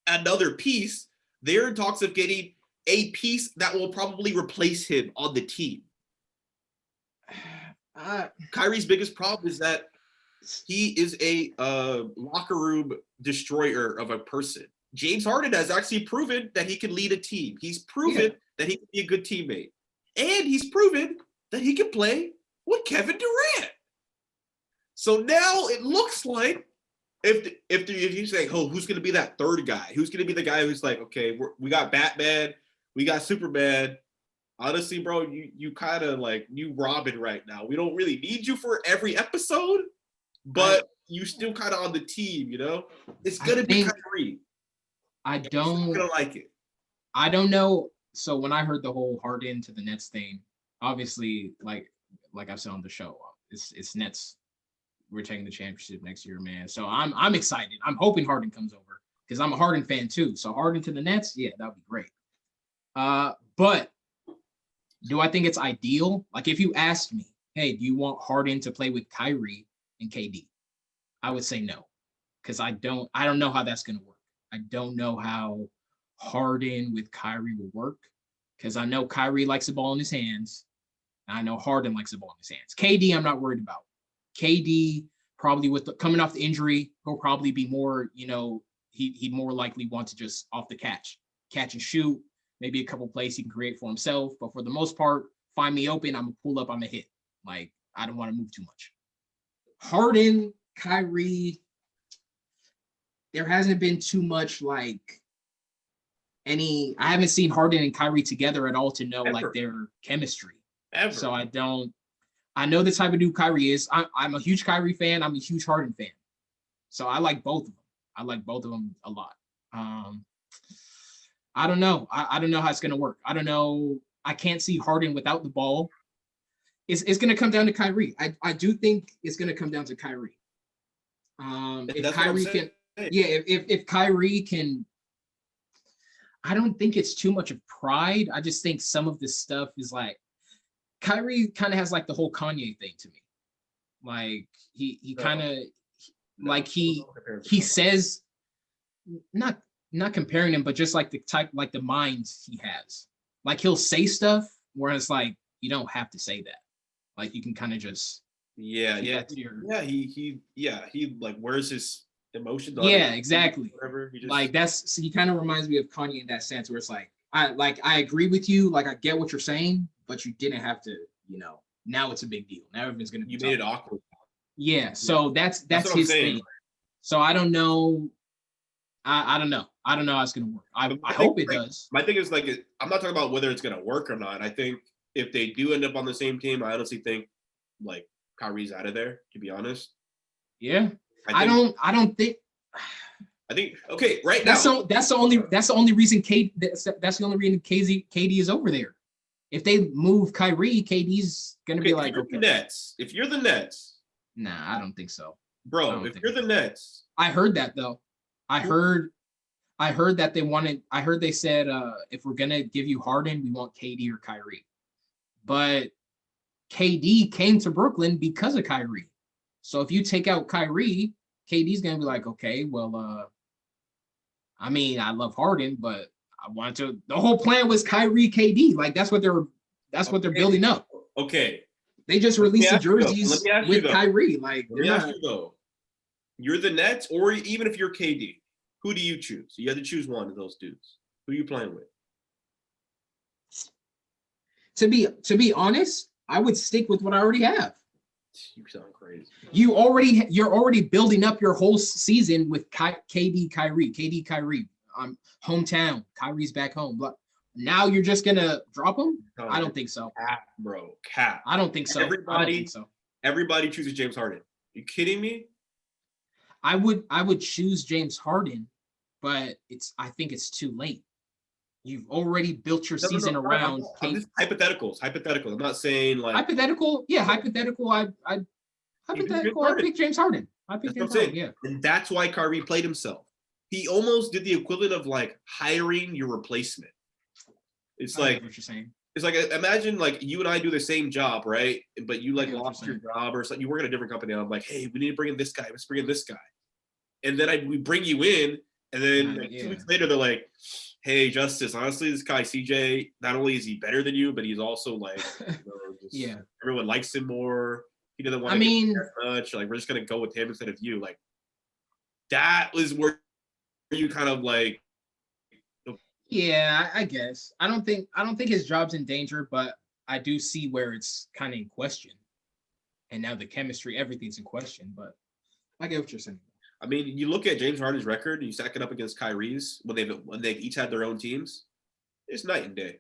another piece, they're in talks of getting a piece that will probably replace him on the team. Kyrie's biggest problem is that he is a locker room destroyer of a person. James Harden has actually proven that he can lead a team. He's proven that he can be a good teammate. And he's proven that he can play with Kevin Durant. So now it looks like if you say, oh, who's going to be that third guy? Who's going to be the guy who's like, okay, we got Batman, we got Superman. Honestly, bro, you kind of like you Robin right now. We don't really need you for every episode, but you still kind of on the team, It's going to be Kyrie. I don't gonna like it. I don't know. So when I heard the whole Harden to the Nets thing, obviously, like I've said on the show, it's Nets. We're taking the championship next year, man. So I'm excited. I'm hoping Harden comes over because I'm a Harden fan too. So Harden to the Nets, yeah, that'd be great. But Do I think it's ideal? Like if you asked me, hey, do you want Harden to play with Kyrie and KD? I would say no, because I don't know how that's going to work. I don't know how Harden with Kyrie will work, because I know Kyrie likes the ball in his hands. And I know Harden likes the ball in his hands. KD, I'm not worried about. KD probably coming off the injury, he'll probably be more, he'd more likely want to just off the catch and shoot, maybe a couple plays he can create for himself. But for the most part, find me open, I'm gonna pull up, I'm gonna hit. Like, I don't want to move too much. Harden, Kyrie, there hasn't been too much I haven't seen Harden and Kyrie together at all to know like their chemistry. Ever. So I know the type of dude Kyrie is. I'm a huge Kyrie fan. I'm a huge Harden fan. So I like both of them. I like both of them a lot. I don't know. I don't know how it's going to work. I don't know. I can't see Harden without the ball. It's going to come down to Kyrie. I do think it's going to come down to Kyrie. If Kyrie can, if Kyrie can, I don't think it's too much of pride. I just think some of this stuff is like, Kyrie kind of has like the whole Kanye thing to me. Like he kind of like he says, not comparing him, but just like the type, like the minds he has. Like he'll say stuff where it's like you don't have to say that. Like you can kind of just he like wears his emotions on exactly. Whatever. Like he kind of reminds me of Kanye in that sense where it's like I agree with you, like I get what you're saying, but you didn't have to, now it's a big deal. Now everyone's gonna be you made it awkward. Yeah, so that's his thing. So I don't know. I don't know. I don't know how it's gonna work. I hope it does. My thing is like I'm not talking about whether it's gonna work or not. I think if they do end up on the same team, I honestly think like Kyrie's out of there, to be honest. Yeah. I don't think okay, right now. That's the only reason that's the only reason KD is over there. If they move Kyrie, KD's gonna be like, okay. Nets. If you're the Nets. Nah, I don't think so. Bro, if you're the Nets. I heard that though. I heard that they said if we're gonna give you Harden, we want KD or Kyrie. But KD came to Brooklyn because of Kyrie. So if you take out Kyrie, KD's gonna be like, okay, well, I mean, I love Harden, but I wanted to. The whole plan was Kyrie, KD. Like that's what they're building up. Okay. They just released the jerseys with Kyrie. Like, let me ask you though, you're the Nets, or even if you're KD, who do you choose? You have to choose one of those dudes. Who are you playing with? To be honest, I would stick with what I already have. You sound crazy. You're already building up your whole season with KD, Kyrie. Hometown. Kyrie's back home. But now you're just gonna drop him? I don't think so. Cap. I don't think so. Everybody chooses James Harden. You kidding me? I would choose James Harden, but I think it's too late. You've already built your season around. I'm just hypotheticals. I'm not saying like hypothetical. Yeah, hypothetical. I pick James Harden. I pick James Harden. Yeah, and that's why Kyrie played himself. He almost did the equivalent of like hiring your replacement. It's like what you're saying. It's like imagine like you and I do the same job, right? But you like lost your job or something. You work at a different company. And I'm like, hey, we need to bring in this guy. Let's bring in this guy. And then we bring you in, and then 2 weeks later they're like, hey, Justice, honestly, this guy CJ, not only is he better than you, but he's also like, everyone likes him more. He doesn't want to get as much. Like, we're just gonna go with him instead of you. Like, that was where you kind of like. Yeah, I guess. I don't think his job's in danger, but I do see where it's kind of in question. And now the chemistry, everything's in question. But I get what you're saying. I mean, you look at James Harden's record, you stack it up against Kyrie's when they've each had their own teams, it's night and day.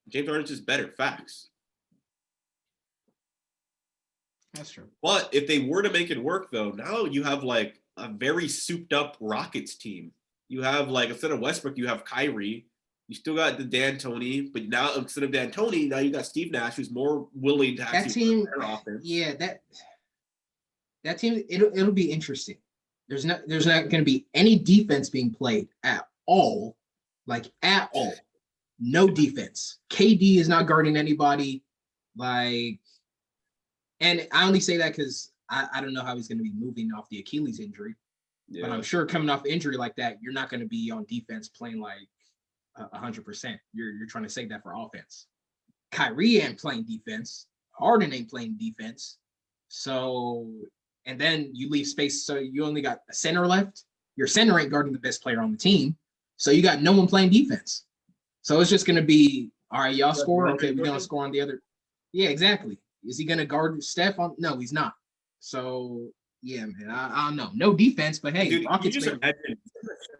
James Harden's just better. Facts. That's true. But if they were to make it work, though, now you have like a very souped up Rockets team. You have like instead of Westbrook, you have Kyrie. You still got the D'Antoni, but now instead of D'Antoni, now you got Steve Nash, who's more willing to actually that team. Offense. Yeah, that team. It'll be interesting. There's not going to be any defense being played at all, like at all. no defense. KD is not guarding anybody. Like, and I only say that because I don't know how he's going to be moving off the Achilles injury. Yeah. But I'm sure coming off injury like that, you're not going to be on defense playing like 100%. You're trying to save that for offense. Kyrie ain't playing defense. Harden ain't playing defense. So, and then you leave space. So you only got a center left. Your center ain't guarding the best player on the team. So you got no one playing defense. So it's just going to be, all right, y'all score. Okay, we're going to score on the other. Yeah, exactly. Is he going to guard Steph? No, he's not. So, yeah, man, I don't know. No defense, but hey, dude, Rockets. You just imagine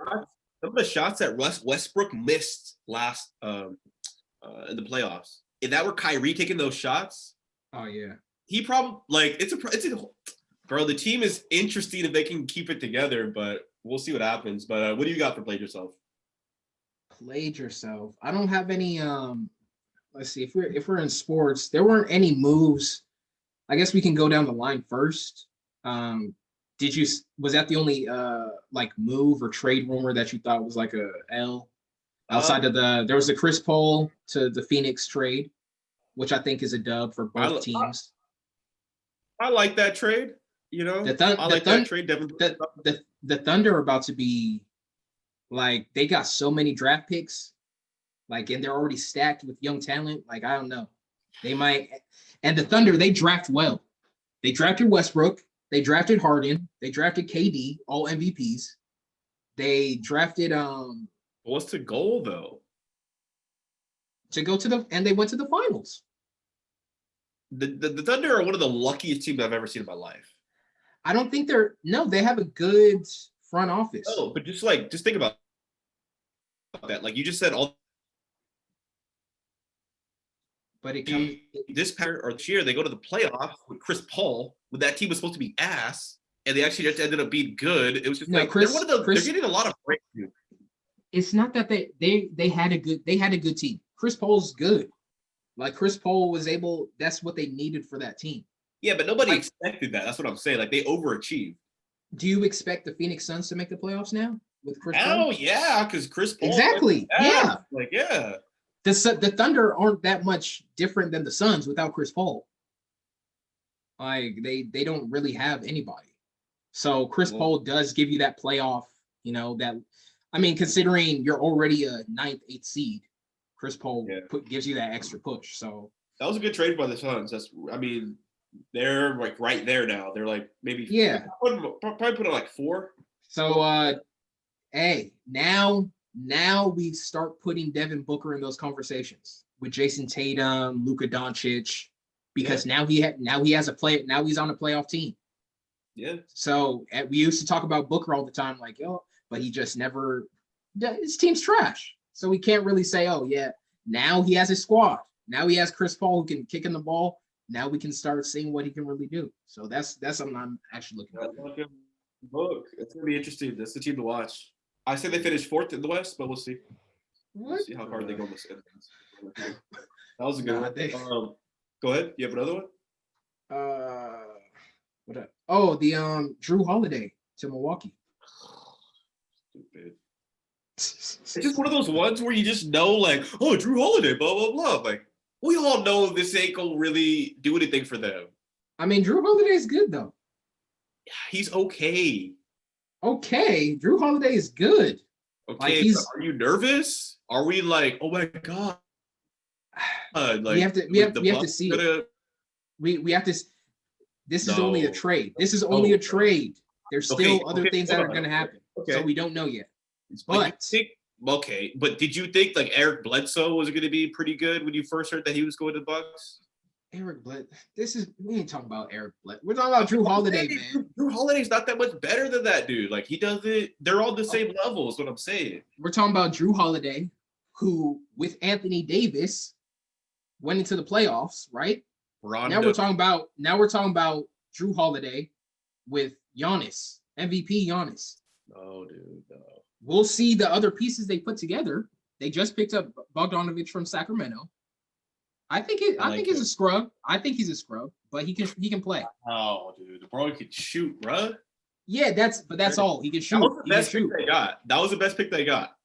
some of the shots that Westbrook missed last in the playoffs. If that were Kyrie taking those shots, oh yeah, he probably like it's a bro. The team is interesting if they can keep it together, but we'll see what happens. But what do you got for played yourself? Played yourself. I don't have any. Let's see if we're in sports. There weren't any moves. I guess we can go down the line first. Was that the only like move or trade rumor that you thought was like a L? Outside of there was the Chris Paul to the Phoenix trade, which I think is a dub for both teams. I like that trade. You know, that trade. The Thunder are about to be like, they got so many draft picks, like, and they're already stacked with young talent. Like, I don't know, they might. And the Thunder, they draft well. They drafted Westbrook. They drafted Harden. They drafted KD, all MVPs. They drafted What's the goal though? To go to and they went to the finals. The Thunder are one of the luckiest teams I've ever seen in my life. I don't think they have a good front office. Oh, but just think about that. Like you just said, all. But it comes this pattern or this year, they go to the playoffs with Chris Paul, when that team was supposed to be ass, and they actually just ended up being good. It was just they're getting a lot of breakthrough. It's not that they had a good team. Chris Paul's good. Like Chris Paul was able, that's what they needed for that team. Yeah, but nobody expected that. That's what I'm saying. Like they overachieved. Do you expect the Phoenix Suns to make the playoffs now with Chris Paul? Oh yeah, because Chris Paul. Exactly. Yeah. Like yeah. The Thunder aren't that much different than the Suns without Chris Paul. Like they don't really have anybody. So Chris Paul does give you that playoff, that, I mean, considering you're already a 9th, 8th seed, Chris Paul gives you that extra push. So that was a good trade by the Suns. They're like right there now. They're like maybe probably put it like 4. So hey, now we start putting Devin Booker in those conversations with Jason Tatum, Luka Doncic, because now he has a play. Now he's on a playoff team. Yeah. So we used to talk about Booker all the time, like, but he just never. His team's trash, so we can't really say, oh yeah. Now he has his squad. Now he has Chris Paul who can kick in the ball. Now we can start seeing what he can really do. So that's something I'm actually looking at. Look, it's gonna be interesting. That's the team to watch. I say they finished 4th in the West, but we'll see. We'll see how hard they go in this. That was a good one. Go ahead. You have another one? What up? Oh, the Drew Holiday to Milwaukee. Stupid. It's just one of those ones where you just know, like, oh, Drew Holiday, blah blah blah. Like, we all know this ain't gonna really do anything for them. I mean, Drew Holiday's good though. Yeah, he's okay. Okay, Drew Holiday is good. Okay, like are you nervous? Are we like, oh my god? Like we have to see. We have to. This is only a trade. This is only a trade. There's still other things that are going to happen. Okay. So we don't know yet. But did you think like Eric Bledsoe was going to be pretty good when you first heard that he was going to the Bucks? Eric Bledsoe. We ain't talking about Eric Bledsoe. We're talking about Drew Holiday, man. Drew Holiday's not that much better than that dude. Like he does it. They're all the same level. Is what I'm saying. We're talking about Drew Holiday, who with Anthony Davis went into the playoffs, right? Now we're talking about Drew Holiday with Giannis, MVP Giannis. No, dude, no. We'll see the other pieces they put together. They just picked up Bogdanovich from Sacramento. I think he's a scrub. I think he's a scrub, but he can play. Oh, dude, the bro can shoot, bro. Yeah, that's all. He can shoot. That was the best pick they got.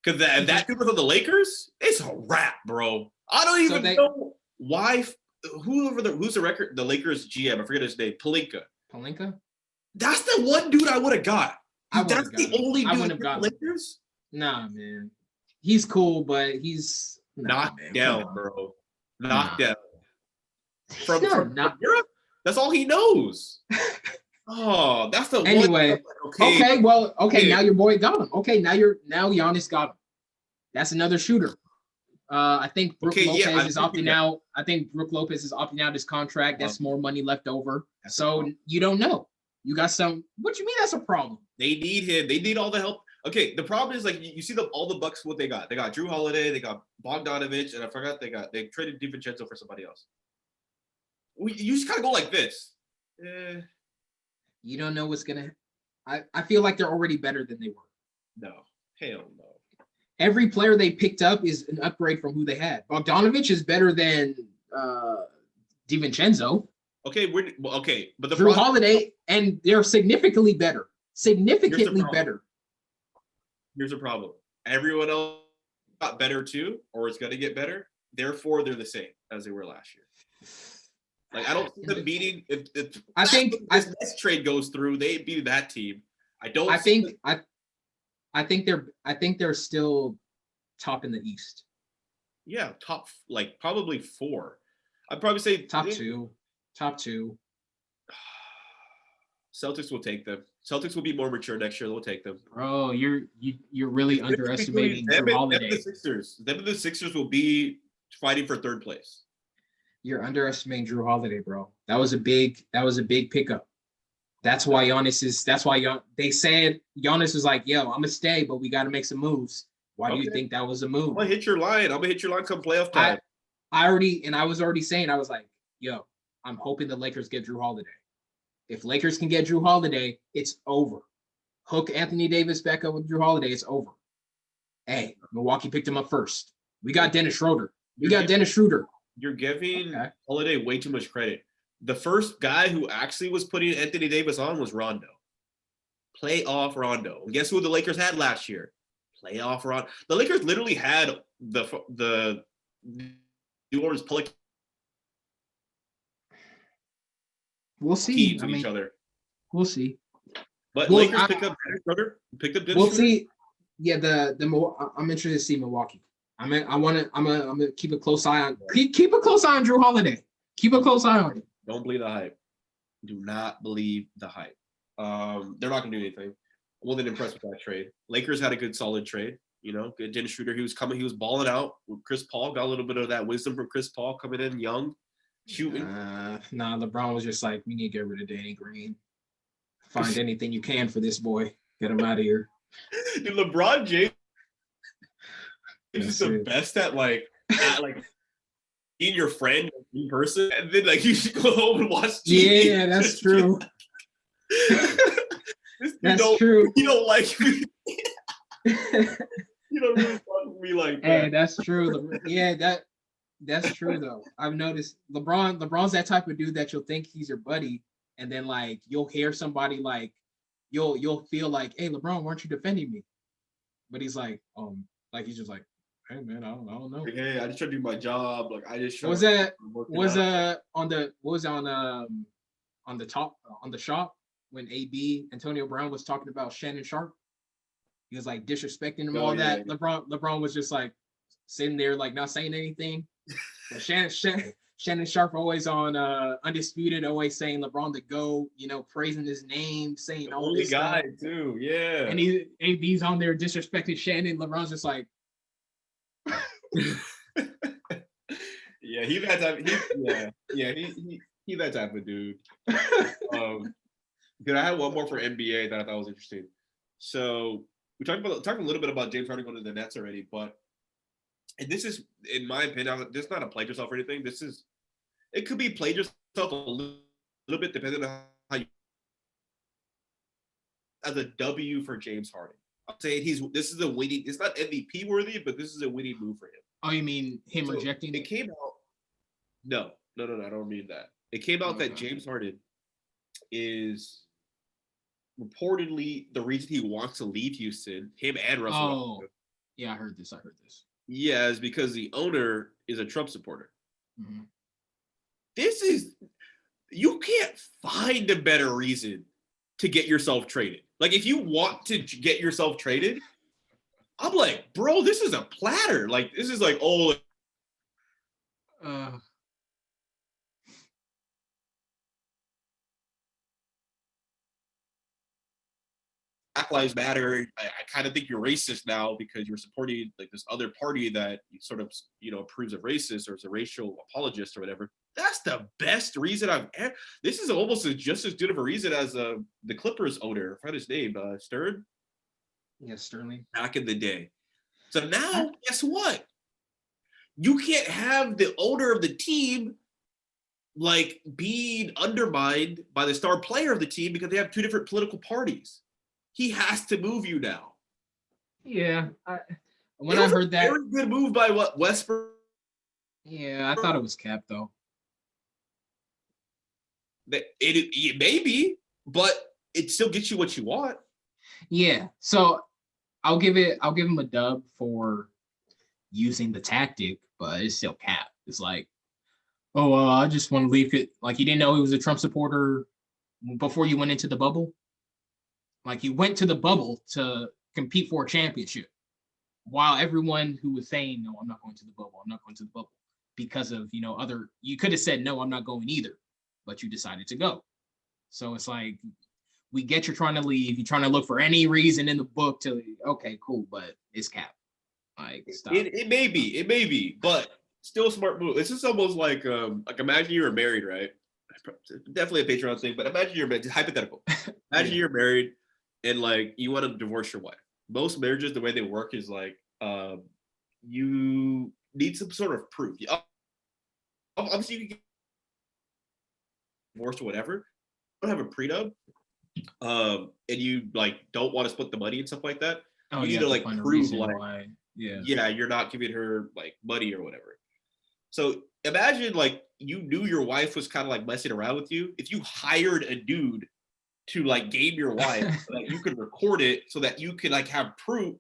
Because that dude was on the Lakers, it's a wrap, bro. I don't even know why. Who's the record? The Lakers GM, I forget his name. Pelinka? That's the one dude I would have got. That's the only dude I wouldn't have got Lakers. Nah, man. He's cool, but he's knocked down, bro. Knocked down. From Europe? That's all he knows. Oh, that's the anyway. One. Okay. Now your boy got him. Okay, now Giannis got him. That's another shooter. I think Brook Lopez is opting out. I think Brook Lopez is opting out his contract. That's more money left over. So you don't know. You got some. What you mean that's a problem? They need him. They need all the help. Okay, the problem is like you see all the Bucks what they got. They got Drew Holiday. They got Bogdanovich, and I forgot they traded DiVincenzo for somebody else. You just gotta go like this. You don't know what's gonna. I feel like they're already better than they were. No, hell no. Every player they picked up is an upgrade from who they had. Bogdanovich is better than DiVincenzo. Okay, but the Drew Holiday, and they're significantly better. Significantly better. Here's the problem. Everyone else got better too, or it's going to get better. Therefore, they're the same as they were last year. Like I don't see them beating. If this next trade goes through, they beat that team. I think they're still top in the East. Yeah, top like probably 4. I'd probably say top two. Celtics will take them. Celtics will be more mature next year. They'll take them. Bro, you're really underestimating Drew Holiday. Them and the Sixers will be fighting for third place. You're underestimating Drew Holiday, bro. That was a big pickup. That's why they said Giannis was like, yo, I'm gonna stay, but we gotta make some moves. Why do you think that was a move? I'm gonna hit your line come playoff time. I was already saying, I was like, yo, I'm hoping the Lakers get Drew Holiday. If Lakers can get Drew Holiday, it's over. Hook Anthony Davis back up with Drew Holiday, it's over. Hey, Milwaukee picked him up first. We got Dennis Schroeder. You're giving Holiday way too much credit. The first guy who actually was putting Anthony Davis on was Rondo. Playoff Rondo. And guess who the Lakers had last year? Playoff Rondo. The Lakers literally had the New Orleans Pelicans. We'll see. Each other. We'll see. But Lakers picked up Dennis Schroeder. We'll see. Yeah, I'm interested to see Milwaukee. I'm gonna keep a close eye on keep a close eye on Drew Holiday. Keep a close eye on him. Don't believe the hype. Do not believe the hype. They're not gonna do anything. I wasn't impressed with that trade. Lakers had a good solid trade. You know, good Dennis Schroeder. He was balling out with Chris Paul. Got a little bit of that wisdom from Chris Paul coming in young. Shooting. LeBron was just like, we need to get rid of Danny Green. Find anything you can for this boy. Get him out of here. Dude, LeBron James is the best at being your friend in person, and then you should go home and watch TV. Yeah, that's true. That's true. You don't like me. You don't really want me like that. Hey, that's true. Yeah, that's true though. I've noticed LeBron's that type of dude that you'll think he's your buddy, and then you'll hear somebody you'll feel like, hey LeBron, weren't you defending me? But he's he's just like, hey man, I don't know. Hey, I just try to do my job. On the shop when Antonio Brown was talking about Shannon Sharp. He was disrespecting him, that. Yeah. LeBron was just sitting there not saying anything. But Shannon Sharp always on Undisputed, always saying LeBron the GOAT, praising his name, saying all this guy stuff. Too, yeah. And he's on there disrespecting Shannon. LeBron's just like, yeah, he that type. He that type of dude. Dude, I had one more for NBA that I thought was interesting. So we talked a little bit about James Harden going to the Nets already, and this is, in my opinion, this is not a played yourself or anything. It could be played yourself a little bit depending on how you. As a W for James Harden, I'm saying this is a winning. It's not MVP worthy, but this is a winning move for him. Oh, you mean him rejecting? It came out. No, I don't mean that. It came out that James Harden is reportedly the reason he wants to leave Houston. Him and Russell. Yeah, I heard this. Yeah, it's because the owner is a Trump supporter. Mm-hmm. You can't find a better reason to get yourself traded. Like, if you want to get yourself traded, I'm like, bro, this is a platter. Like, this is like, oh, Black Lives Matter. I kind of think you're racist now because you're supporting like this other party that sort of, approves of racist or is a racial apologist or whatever. That's the best reason I've ever. This is almost just as good of a reason as the Clippers owner. I forgot his name, Stern. Yeah, Sterling. Back in the day. So now, guess what? You can't have the owner of the team like being undermined by the star player of the team because they have two different political parties. He has to move you now. Yeah, when I heard that, very good move by Westbrook. Yeah, I thought it was Cap though. It may be, but it still gets you what you want. Yeah, so I'll give him a dub for using the tactic, but it's still Cap. It's like, I just want to leave it. Like, you didn't know he was a Trump supporter before you went into the bubble. Like, you went to the bubble to compete for a championship, while everyone who was saying, no, I'm not going to the bubble, because of, you could have said, no, I'm not going either, but you decided to go. So it's like, we get you're trying to leave, you're trying to look for any reason in the book to, okay, cool, but it's Cap. Like, stop. It may be, but still a smart move. This is almost like imagine you were married, right? Definitely a Patreon thing, but imagine you're married, hypothetical. Imagine you're married and like you want to divorce your wife. Most marriages, the way they work is like you need some sort of proof. Obviously, you can get divorced or whatever. You don't have a prenup, and you like don't want to split the money and stuff like that. You need to like prove like, you're not giving her like money or whatever. So imagine like you knew your wife was kind of like messing around with you. If you hired a dude to like game your wife so that you could record it so that you could like have proof.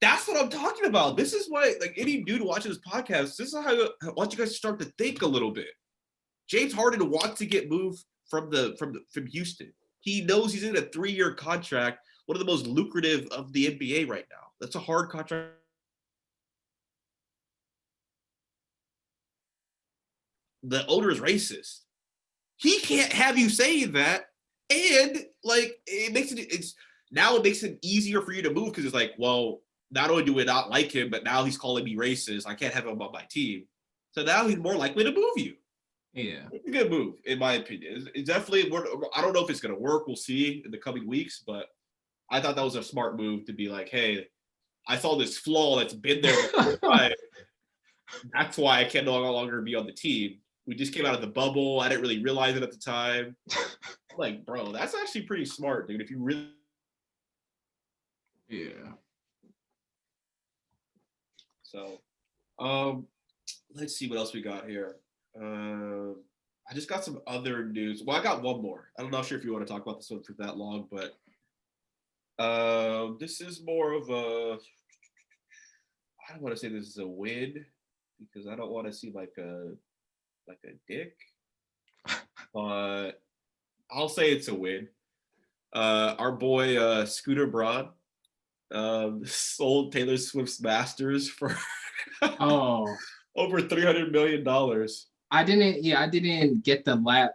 That's what I'm talking about. This is why like any dude watching this podcast, this is how I want you guys to start to think a little bit. James Harden wants to get moved from Houston. He knows he's in a 3-year contract, one of the most lucrative of the NBA right now. That's a hard contract. The owner is racist. He can't have you saying that. And like it makes it easier for you to move because it's like, well, not only do we not like him, but now he's calling me racist. I can't have him on my team. So now he's more likely to move you. Yeah. It's a good move, in my opinion. It's definitely, I don't know if it's going to work. We'll see in the coming weeks, but I thought that was a smart move to be like, hey, I saw this flaw that's been there the whole time. That's why I can no longer be on the team. We just came out of the bubble. I didn't really realize it at the time. Like, bro, that's actually pretty smart, dude. If you really. Yeah. So, let's see what else we got here. I just got some other news. Well, I got one more. I'm not sure if you want to talk about this one for that long, but this is more of a. I don't want to say this is a win because I don't want to seem like a dick, but I'll say it's a win. Our boy Scooter Braun sold Taylor Swift's masters for over $300 million. I didn't get the lap.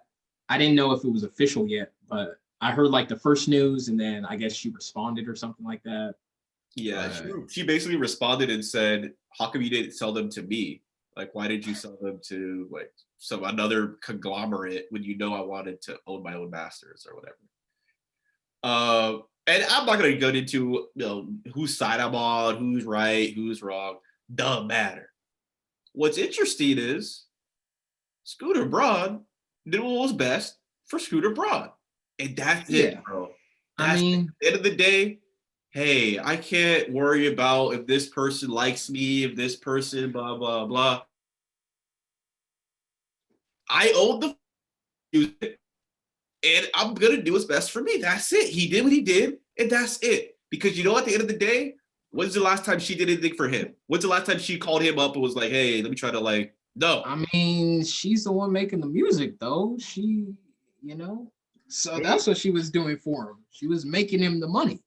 I didn't know if it was official yet, but I heard like the first news and then I guess she responded or something like that. Yeah, she basically responded and said, how come you didn't sell them to me? Like, why did you sell them to like another conglomerate when you know I wanted to own my own masters or whatever? And I'm not going to get into whose side I'm on, who's right, who's wrong. Doesn't matter. What's interesting is Scooter Braun did what was best for Scooter Braun. And that's it, bro. At the end of the day, hey, I can't worry about if this person likes me, if this person, blah, blah, blah. I own the music, and I'm going to do what's best for me. That's it. He did what he did, and that's it. Because at the end of the day, When's the last time she did anything for him? When's the last time she called him up and was like, hey, let me try to like, no. I mean, she's the one making the music though. She, you know, so that's what she was doing for him. She was making him the money.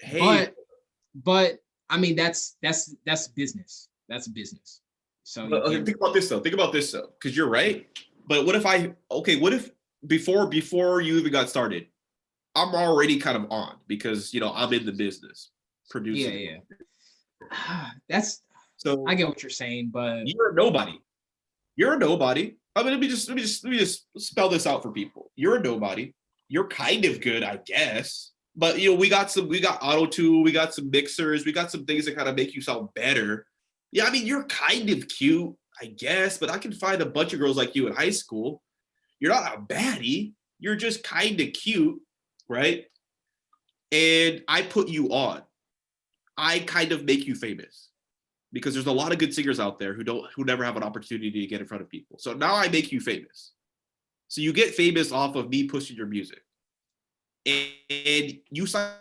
Hey, But I mean, that's business. That's business. So think about this though. Think about this though, because you're right. But what if before you even got started, I'm already kind of on because I'm in the business producing. Yeah. That's so I get what you're saying, but you're a nobody. You're a nobody. I mean, let me just spell this out for people. You're a nobody. You're kind of good, I guess. But we got auto tune, we got some mixers, we got some things that kind of make you sound better. Yeah, I mean, you're kind of cute, I guess, but I can find a bunch of girls like you in high school. You're not a baddie. You're just kind of cute, right? And I put you on. I kind of make you famous because there's a lot of good singers out there who never have an opportunity to get in front of people. So now I make you famous. So you get famous off of me pushing your music. And you sign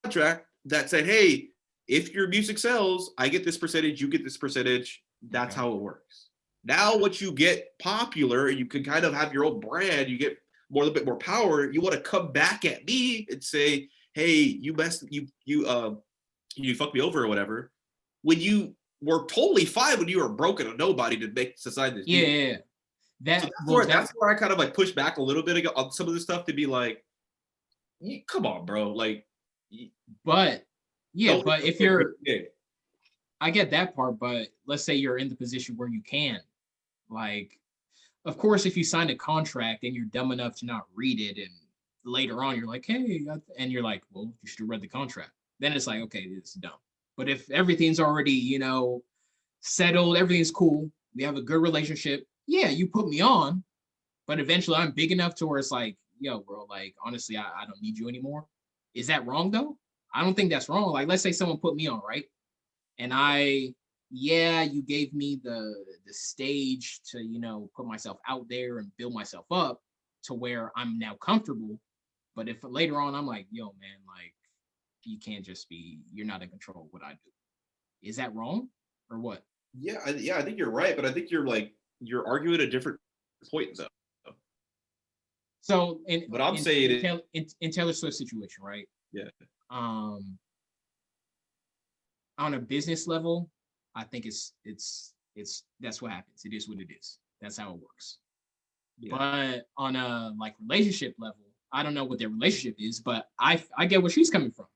a contract that said, hey, if your music sells, I get this percentage, you get this percentage. That's how it works. Now, once you get popular, you can kind of have your own brand, you get a little bit more power. You want to come back at me and say, hey, you fucked me over or whatever. When you were totally fine when you were broken and nobody to make society this deal. Yeah. That's where I kind of like push back a little bit on some of this stuff to be like, come on, bro. Like, but if you're, I get that part, but let's say you're in the position where you can, like, of course, if you signed a contract and you're dumb enough to not read it, and later on you're like, hey, and you're like, well, you should have read the contract. Then it's like, okay, it's dumb. But if everything's already, settled, everything's cool, we have a good relationship. Yeah, you put me on, but eventually I'm big enough to where it's like, yo, bro, like, honestly, I don't need you anymore. Is that wrong though? I don't think that's wrong. Like, let's say someone put me on, right? And you gave me the stage to, put myself out there and build myself up to where I'm now comfortable. But if later on I'm like, yo, man, like, you can't just you're not in control of what I do. Is that wrong or what? Yeah, I think you're right, but I think you're arguing a different point though. So saying in Taylor Swift's situation, right? Yeah. On a business level, I think it's that's what happens. It is what it is. That's how it works. Yeah. But on a like relationship level, I don't know what their relationship is, but I get where she's coming from.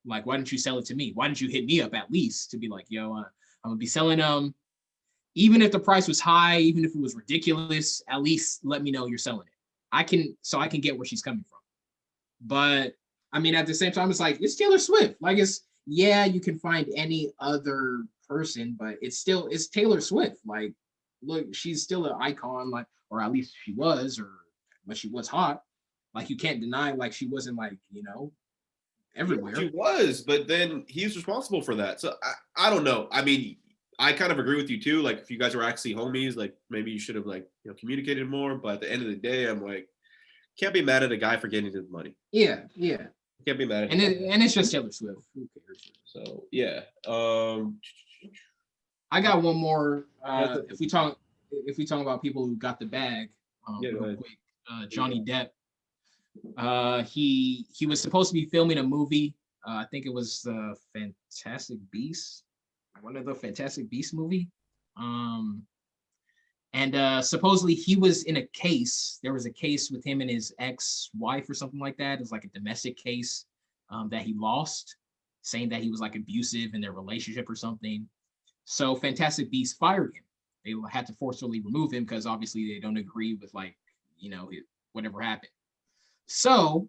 Like, why didn't you sell it to me? Why didn't you hit me up at least to be like, yo, I'm gonna be selling even if the price was high, even if it was ridiculous, at least let me know you're selling it. I can get where she's coming from. But I mean, at the same time, it's like, it's Taylor Swift. Like, you can find any other person, but it's Taylor Swift. Like, look, she's still an icon, like, or at least she was, but she was hot. Like, you can't deny, like, she wasn't like, everywhere. She was, but then he's responsible for that. So I don't know. I mean, I kind of agree with you too. Like, if you guys were actually homies, like, maybe you should have like communicated more. But at the end of the day, I'm like, can't be mad at a guy for getting his money. Yeah. Can't be mad at and it's just Taylor Swift. Who cares? So yeah. I got one more. If we talk about people who got the bag, real quick. Johnny Depp. He was supposed to be filming a movie. I think it was the Fantastic Beasts, one of the Fantastic Beasts movie. And supposedly he was in a case. There was a case with him and his ex-wife or something like that. It was like a domestic case that he lost, saying that he was like abusive in their relationship or something. So Fantastic Beasts fired him. They had to forcibly remove him because obviously they don't agree with whatever happened. So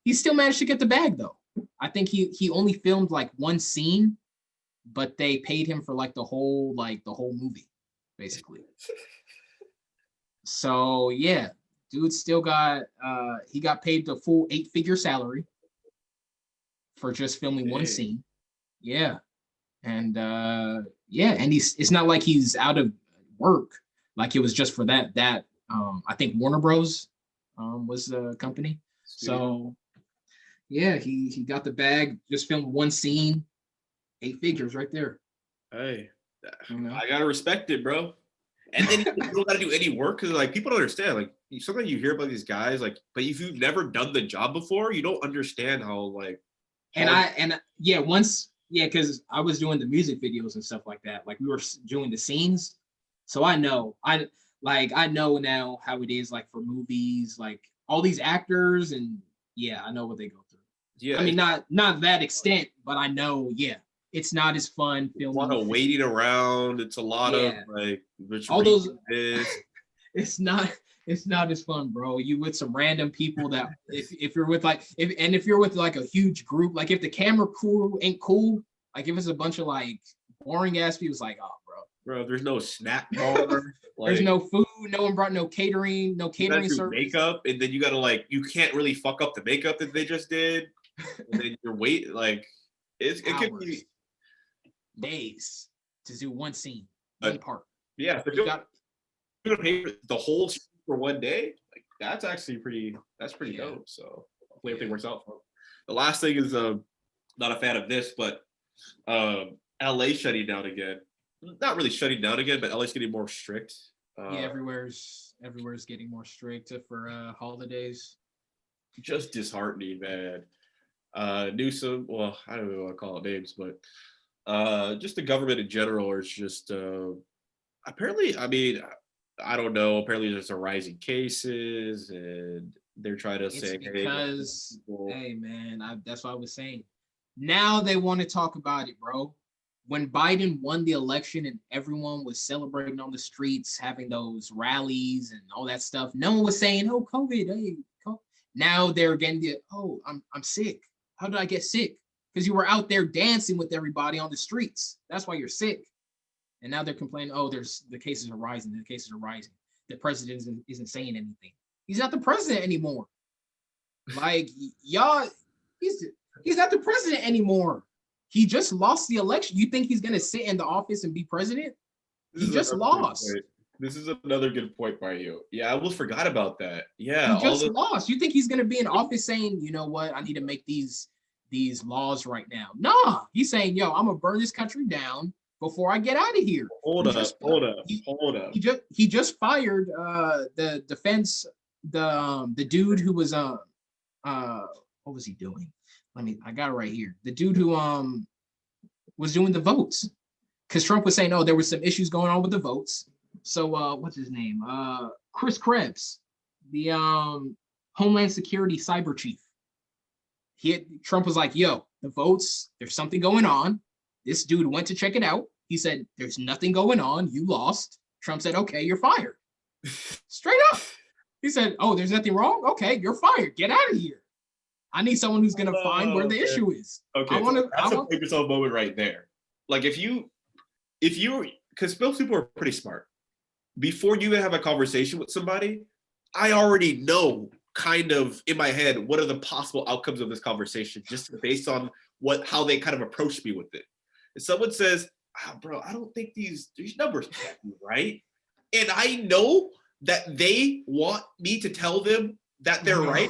he still managed to get the bag though. I think he only filmed like one scene, but they paid him for like the whole movie, basically. So yeah, dude still got he got paid the full 8-figure salary for just filming one scene. Yeah. And and it's not like he's out of work. Like, it was just for that I think Warner Bros was the company. So Yeah, he got the bag, just filmed one scene, 8 figures right there. Hey, You know? I gotta respect it, bro. And then you don't gotta do any work because like people don't understand. Like sometimes you hear about these guys, like, but if you've never done the job before, you don't understand how like Because I was doing the music videos and stuff like that. Like we were doing the scenes, so I know now how it is like for movies, like all these actors, and yeah, I know what they go through. yeah, I mean, not that extent, but I know, yeah, it's not as fun a lot filming. of waiting around. It's a lot of Yeah. like All those. this. It's not as fun, bro. You with some random people that if you're with if you're with like a huge group, like if the camera crew ain't cool, like if it's a bunch of like boring ass people, it's like, oh, Bro, there's no snack bar. Like, there's no food, no one brought no catering service. Makeup, and then you gotta like you can't really fuck up the makeup that they just did, and then your weight like it could be days to do one scene, one part. Yeah, if you're gonna pay for the whole scene for one day, like that's actually pretty dope. So hopefully everything works out for them. The last thing is not a fan of this, but LA shutting down again. Not really shutting down again, but LA's getting more strict. Yeah, everywhere's getting more strict for holidays. Just disheartening, man. Newsom, well, I don't even want to call it names, but just the government in general is just apparently, I mean, I don't know. Apparently, there's a rising cases, and they're trying to say, because, hey, man, that's what I was saying. Now they want to talk about it, bro. When Biden won the election and everyone was celebrating on the streets, having those rallies and all that stuff, no one was saying, "Oh, COVID." Hey, COVID. Now they're getting I'm sick. How did I get sick? Because you were out there dancing with everybody on the streets. That's why you're sick. And now they're complaining, oh, the cases are rising. The cases are rising. The president isn't saying anything. He's not the president anymore. Like, y'all, he's not the president anymore. He just lost the election. You think he's going to sit in the office and be president? He just lost. This is another good point by you. Yeah, I almost forgot about that. Yeah. He just lost. You think he's going to be in office saying, you know what, I need to make these laws right now. Nah, he's saying, yo, I'm going to burn this country down before I get out of here. Hold up. He just fired the defense, the dude who was what was he doing? I got it right here. The dude who was doing the votes. Because Trump was saying, oh, there was some issues going on with the votes. So what's his name? Chris Krebs, the Homeland Security cyber chief. Trump was like, yo, the votes, there's something going on. This dude went to check it out. He said, there's nothing going on. You lost. Trump said, okay, you're fired. Straight up. He said, oh, there's nothing wrong? Okay, you're fired. Get out of here. I need someone who's going to find where the issue is. Okay, that's a pick yourself moment right there. Like if you, because most people are pretty smart. Before you even have a conversation with somebody, I already know kind of in my head what are the possible outcomes of this conversation just based on how they kind of approach me with it. If someone says, bro, I don't think these numbers can't be right. And I know that they want me to tell them that they're right.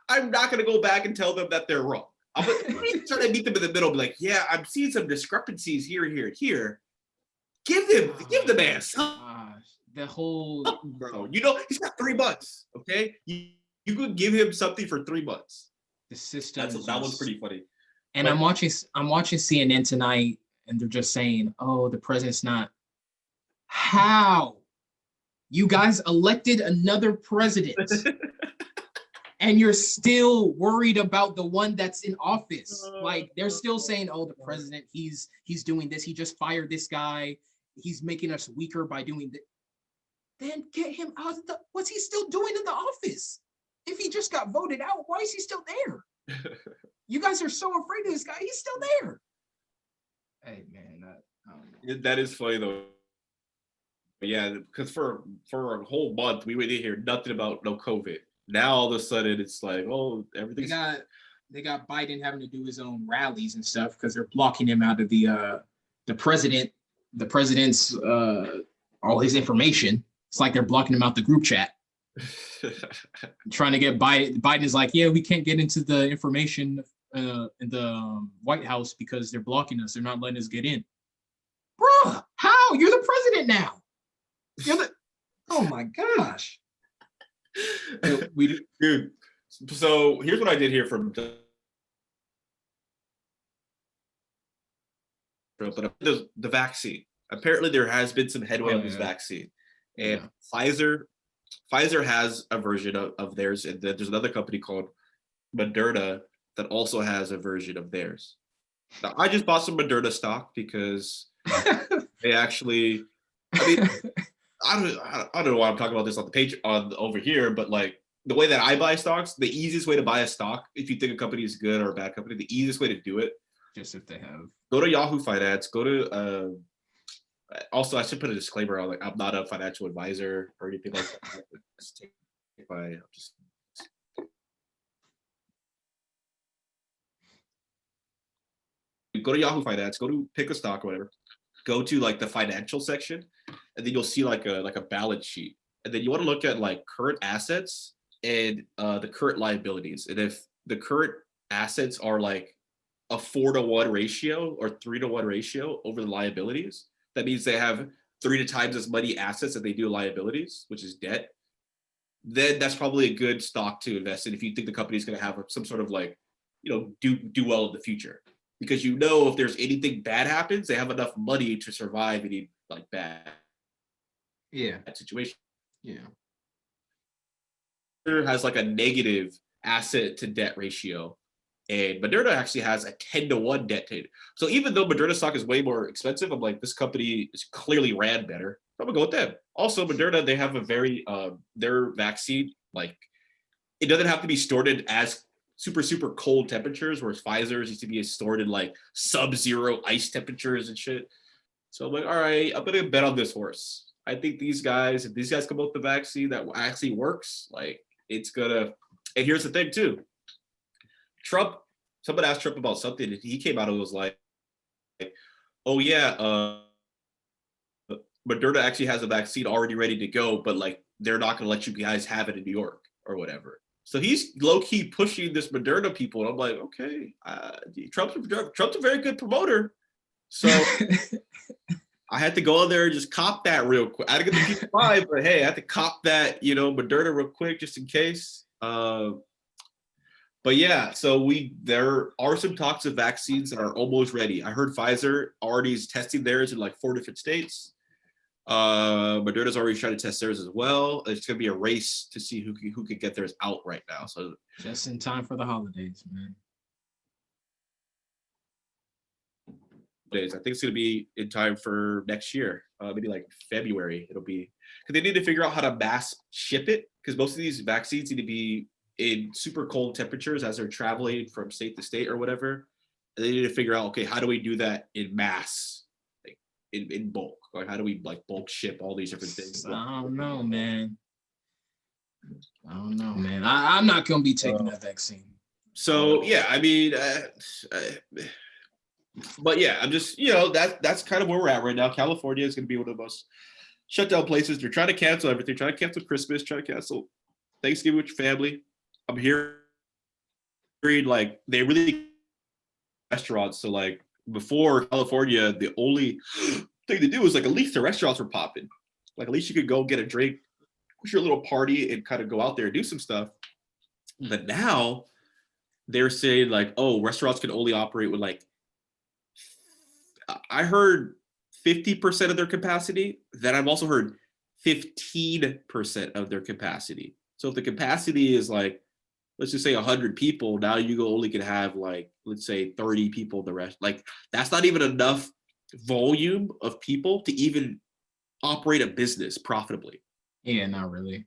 I'm not going to go back and tell them that they're wrong. I'm going to try to meet them in the middle, be like, yeah, I'm seeing some discrepancies here, here, and here. Give the man some. The whole bro, he's got 3 months. Okay, you could give him something for 3 months. The system. That one's pretty funny. And I'm watching CNN tonight, and they're just saying, "Oh, the president's not." How? You guys elected another president, and you're still worried about the one that's in office. Like they're still saying, "Oh, the president, he's doing this. He just fired this guy. He's making us weaker by doing this." Then get him out. What's he still doing in the office? If he just got voted out, why is he still there? You guys are so afraid of this guy. He's still there. Hey, man. That is funny, though. Yeah, because for a whole month, we didn't hear nothing about no COVID. Now, all of a sudden, it's like, oh, everything's... They got Biden having to do his own rallies and stuff because they're blocking him out of the president's all his information. It's like they're blocking him out the group chat. Trying to get Biden is like, yeah, we can't get into the information in the White House because they're blocking us. They're not letting us get in. Bruh, how? You're the president now. Oh my gosh. Dude, so here's what I did here from but the vaccine. Apparently there has been some headway on this vaccine. And Pfizer has a version of theirs, and then there's another company called Moderna that also has a version of theirs. Now, I just bought some Moderna stock because they actually, I mean, I don't know why I'm talking about this on the page over here, but like the way that I buy stocks, the easiest way to buy a stock, if you think a company is good or a bad company, the easiest way to do it, just if they have, go to Yahoo Finance, go to also, I should put a disclaimer on, like, I'm not a financial advisor or anything like that. Go to Yahoo Finance, go to pick a stock or whatever, go to like the financial section, and then you'll see like a balance sheet. And then you want to look at like current assets and the current liabilities. And if the current assets are like a 4-to-1 ratio or 3-to-1 ratio over the liabilities, that means they have 3 times as many assets as they do liabilities, which is debt. Then that's probably a good stock to invest in if you think the company is going to have some sort of like, do well in the future. Because if there's anything bad happens, they have enough money to survive any like bad situation. Yeah. Has like a negative asset to debt ratio. And Moderna actually has a 10-to-1 debt to. So even though Moderna stock is way more expensive, I'm like, this company is clearly ran better. I'm gonna go with them. Also, Moderna, they have a very their vaccine, like, it doesn't have to be stored in as super cold temperatures, whereas Pfizer's used to be stored in like sub-zero ice temperatures and shit. So I'm like, all right, I'm gonna bet on this horse. I think if these guys come up with the vaccine that actually works, like, it's gonna. And here's the thing too. Someone asked Trump about something, and he came out and was like, oh yeah, Moderna actually has a vaccine already ready to go, but like they're not going to let you guys have it in New York or whatever. So he's low-key pushing this Moderna people, and I'm like, okay, Trump's a very good promoter. So I had to go in there and just cop that real quick. I had to get the P5, but hey, I had to cop that, Moderna real quick just in case. But yeah, so there are some talks of vaccines that are almost ready. I heard Pfizer already is testing theirs in like 4 different states. Moderna's already trying to test theirs as well. It's going to be a race to see who can get theirs out right now. So just in time for the holidays, man. I think it's going to be in time for next year, maybe like February. It'll be because they need to figure out how to mass ship it, because most of these vaccines need to be in super cold temperatures as they're traveling from state to state or whatever. And they need to figure out, okay, how do we do that in mass, like in bulk? Like, how do we like bulk ship all these different things? I don't know, man. I'm not gonna be taking that vaccine. So yeah, I mean, but yeah, I'm just that's kind of where we're at right now. California is going to be one of the most shut down places. They're trying to cancel everything, trying to cancel Christmas, trying to cancel Thanksgiving with your family. I'm hearing like they really restaurants. So like before California, the only thing to do was like at least the restaurants were popping. Like at least you could go get a drink, push your little party, and kind of go out there and do some stuff. But now they're saying like, oh, restaurants can only operate with like, I heard 50% of their capacity. Then I've also heard 15% of their capacity. So if the capacity is like, let's just say 100 people, now you only can have like, let's say 30 people, the rest. Like, that's not even enough volume of people to even operate a business profitably. Yeah, not really.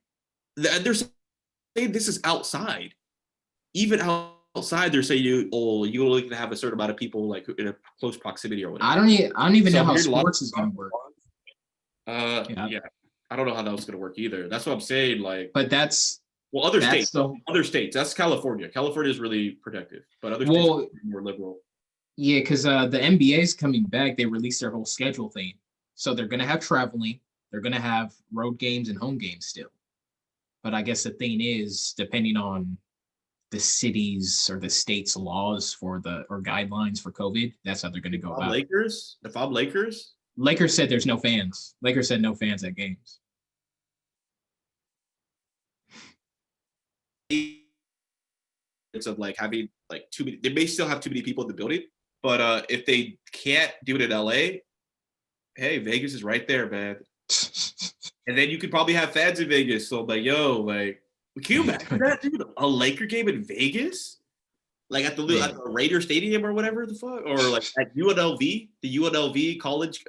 And they're saying this is outside. Even outside, they're saying you only can have a certain amount of people like in a close proximity or whatever. I don't even know how sports is going to work. Yeah, I don't know how that was going to work either. That's what I'm saying. Like, but that's other states. That's California. California is really protective, but other states are more liberal. Yeah, because the NBA is coming back. They released their whole schedule thing, so they're going to have traveling. They're going to have road games and home games still. But I guess the thing is, depending on the cities or the state's laws for or guidelines for COVID, that's how they're going to go about it. If I'm Lakers, Lakers said there's no fans. Lakers said no fans at games. it's of like having like too many. They may still have too many people in the building, but if they can't do it in LA, hey, Vegas is right there, man. And then you could probably have fans in Vegas. So I'm like, yo, like, can you imagine that, dude? A Laker game in Vegas? Like at the Raider Stadium or whatever the fuck? Or like at UNLV, the UNLV college,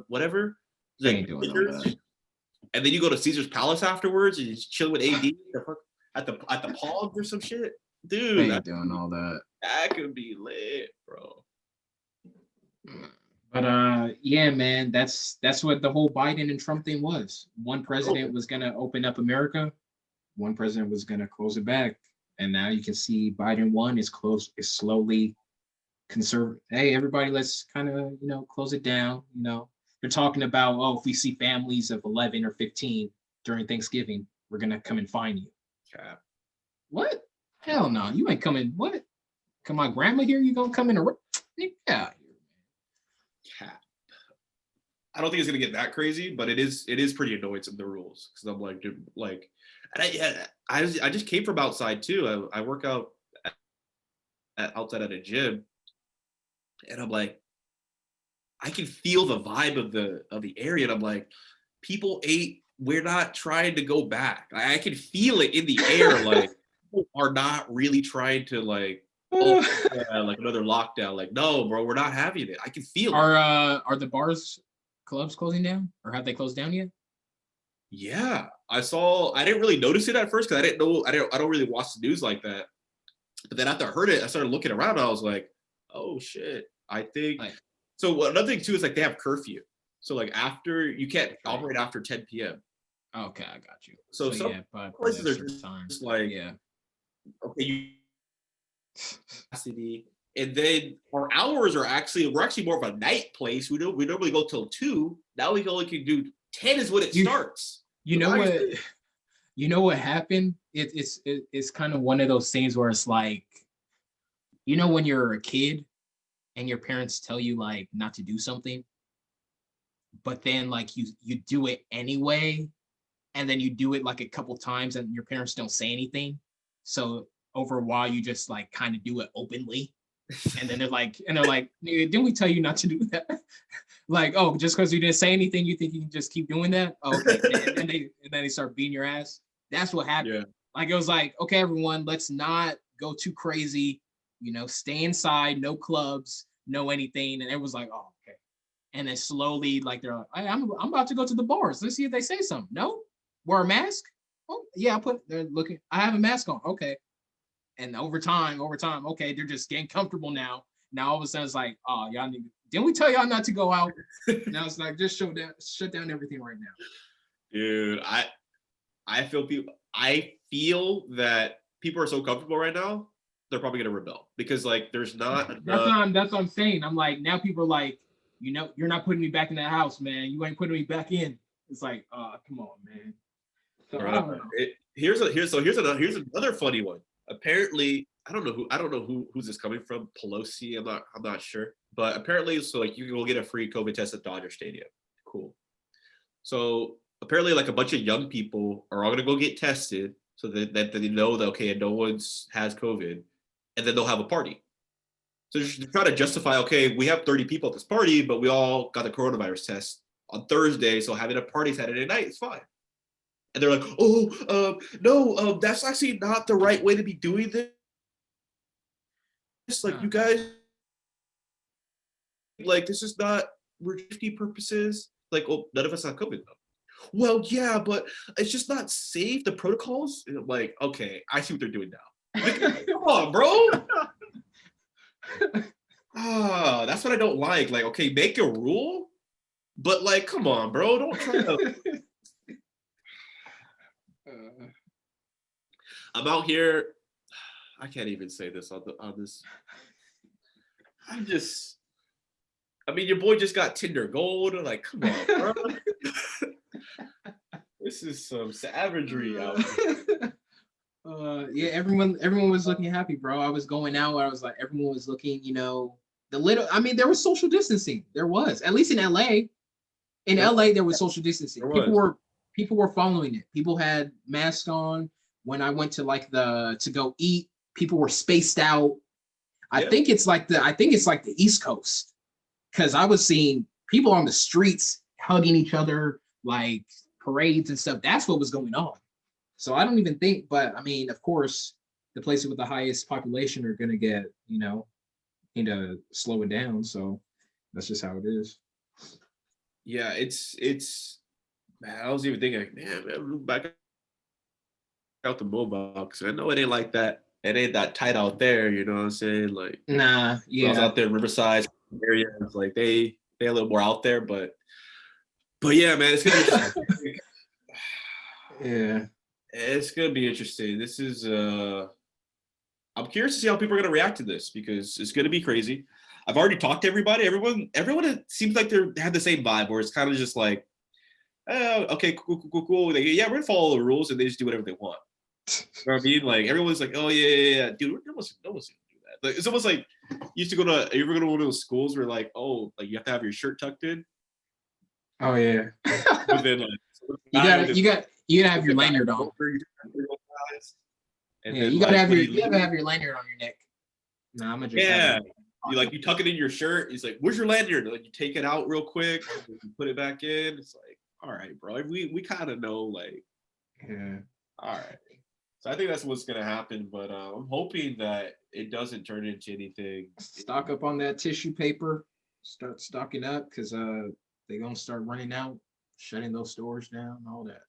whatever. They Like, ain't doing all that. and then you go to Caesar's Palace afterwards and you just chill with AD at the Pogs or some shit. Dude, They ain't doing all that. That could be lit, bro. But yeah, man, that's what the whole Biden and Trump thing was. One president was gonna open up America, one president was gonna close it back, and now you can see Biden one is slowly conservative. Hey, everybody, let's kind of close it down. They're talking about, if we see families of 11 or 15 during Thanksgiving, we're gonna come and find you. Cap. What? Hell no, you ain't coming. What? Come my grandma here? You gonna come in yeah. Cap. I don't think it's gonna get that crazy, but it is pretty annoying, some of the rules, because I'm like, dude, like, and I just came from outside too. I work out outside at a gym, and I'm like, I can feel the vibe of the area, and I'm like, people ain't. We're not trying to go back. I can feel it in the air, like people are not really trying to like. Oh, yeah, like another lockdown. Like, no, bro, we're not having it. I can feel it. Are the bars, clubs closing down, or have they closed down yet? Yeah, I didn't really notice it at first because I didn't know. I don't really watch the news like that. But then after I heard it, I started looking around. And I was like, oh shit. I think so. Another thing too is like they have curfew. So like after you can't operate after 10 p.m. Okay, I got you. So some yeah, but places are just like, yeah. Okay, capacity, and then our hours we're actually more of a night place. We normally go till 2. Now we only can do 10 is when it starts. You know what? You know what happened? It's kind of one of those things where it's like, when you're a kid and your parents tell you like not to do something, but then like you do it anyway, and then you do it like a couple times and your parents don't say anything. So over a while you just like kind of do it openly. And then they're like, didn't we tell you not to do that? Like, oh, just because you didn't say anything, you think you can just keep doing that? Oh, okay. and then they start beating your ass. That's what happened. Yeah. Like, it was like, okay, everyone, let's not go too crazy. Stay inside, no clubs, no anything. And it was like, oh, okay. And then slowly, like, they're like, I'm about to go to the bars. Let's see if they say something. No? Wear a mask? Oh, yeah, they're looking. I have a mask on. Okay. And over time, okay, they're just getting comfortable now. Now all of a sudden it's like, oh, y'all didn't we tell y'all not to go out? Now it's like, just shut down everything right now. Dude, I feel that people are so comfortable right now, they're probably gonna rebel because like there's not. That's what I'm saying. I'm like, now people are like, you're not putting me back in that house, man. You ain't putting me back in. It's like, come on, man. So I don't know. Here's another funny one. Apparently, I don't know who's this coming from. Pelosi, I'm not sure. But apparently, so like you can go get a free COVID test at Dodger Stadium. Cool. So apparently, like a bunch of young people are all gonna go get tested so that they know that okay, no one's has COVID, and then they'll have a party. So they're trying to justify, okay, we have 30 people at this party, but we all got the coronavirus test on Thursday, so having a party Saturday night is fine. And they're like, no, that's actually not the right way to be doing this. Like, you guys, like, this is not for safety purposes. Like, none of us have COVID, though. Well, yeah, but it's just not safe, the protocols. And I'm like, okay, I see what they're doing now. Like, come on, bro. That's what I don't like. Like, okay, make a rule, but, like, come on, bro. Don't try to... I'm out here. I can't even say this on this. I mean, your boy just got Tinder Gold. Like, come on, bro. This is some savagery out here. Yeah, everyone was looking happy, bro. I was going out, I was like, everyone was looking, I mean, there was social distancing. There was, at least in LA. In LA, there was social distancing. People were following it. People had masks on. When I went to to go eat, people were spaced out. I think it's like the East Coast, because I was seeing people on the streets hugging each other, like parades and stuff. That's what was going on. So I don't even think, but I mean, of course, the places with the highest population are going to get, need to slow it down. So that's just how it is. Yeah, it's man, I was even thinking, like, man, back out the mobile, because I know it ain't like that. It ain't that tight out there, you know what I'm saying? Like, nah, yeah. I was out there in Riverside area, it's like they a little more out there, but yeah, man, it's gonna be interesting. Yeah. It's gonna be interesting. This is I'm curious to see how people are gonna react to this, because it's gonna be crazy. I've already talked to everybody. Everyone it seems like they have the same vibe, where it's kind of just like, oh, okay, cool. Like, yeah, we're gonna follow the rules, and they just do whatever they want. You know what I mean? Like, everyone's like, oh yeah, dude, no one's gonna do that. Like, it's almost like you used to go to. Are you ever go to one of those schools where like, oh, like you have to have your shirt tucked in? Oh yeah. But then like, you gotta have your lanyard on. And Yeah, then, you gotta have you your lanyard on your neck. No, I'm gonna just you tuck it in your shirt. He's like, "Where's your lanyard?" Like, you take it out real quick, you put it back in. It's like, all right, bro. We kind of know, like, yeah. All right. So I think that's what's gonna happen, but I'm hoping that it doesn't turn into anything. Stock up on that tissue paper. Start stocking up, because they're gonna start running out, shutting those stores down, all that.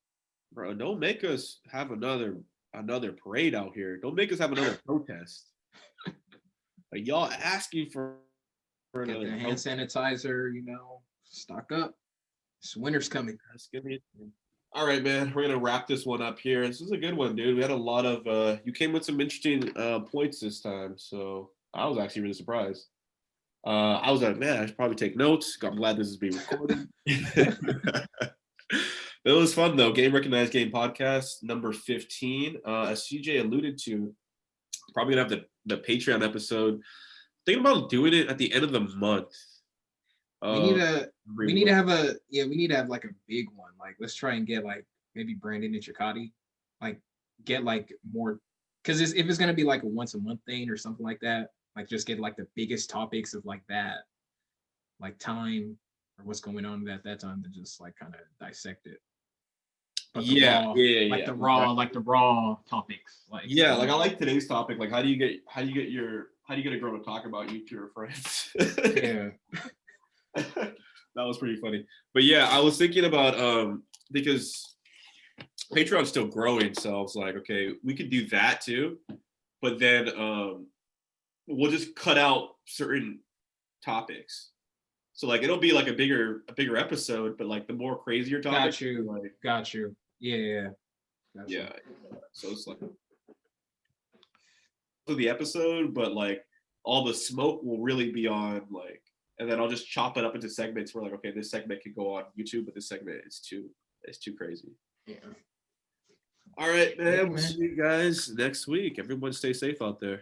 Bro, don't make us have another parade out here. Don't make us have another protest. Like, y'all asking for Get another the hand sanitizer, stock up. It's winter's coming. That's gonna be all right, man. We're gonna wrap this one up here. This is a good one, dude. We had a lot of you came with some interesting points this time, so I was actually really surprised. I was like, man, I should probably take notes. I'm glad this is being recorded. It was fun though. Game Recognized Game podcast number 15. As CJ alluded to, probably gonna have the Patreon episode. Thinking about doing it at the end of the month. We need to have like a big one. Like, let's try and get like maybe Brandon and Chakati, like get like more, because if it's gonna be like a once a month thing or something like that, like just get like the biggest topics of like that, like time or what's going on at that time, to just like kind of dissect it. But the raw topics. Like, like I like today's topic. Like, how do you get a girl to talk about you to her friends? Yeah. That was pretty funny. But yeah, I was thinking about because Patreon's still growing, so I was like, okay, we could do that too, but then we'll just cut out certain topics. So like it'll be like a bigger episode, but like the more crazier topics. Got you. Yeah. Yeah. So it's like the episode, but like all the smoke will really be on like, and then I'll just chop it up into segments where like, okay, this segment can go on YouTube, but this segment is too crazy. Yeah. All right, man. We'll see you guys next week. Everyone stay safe out there.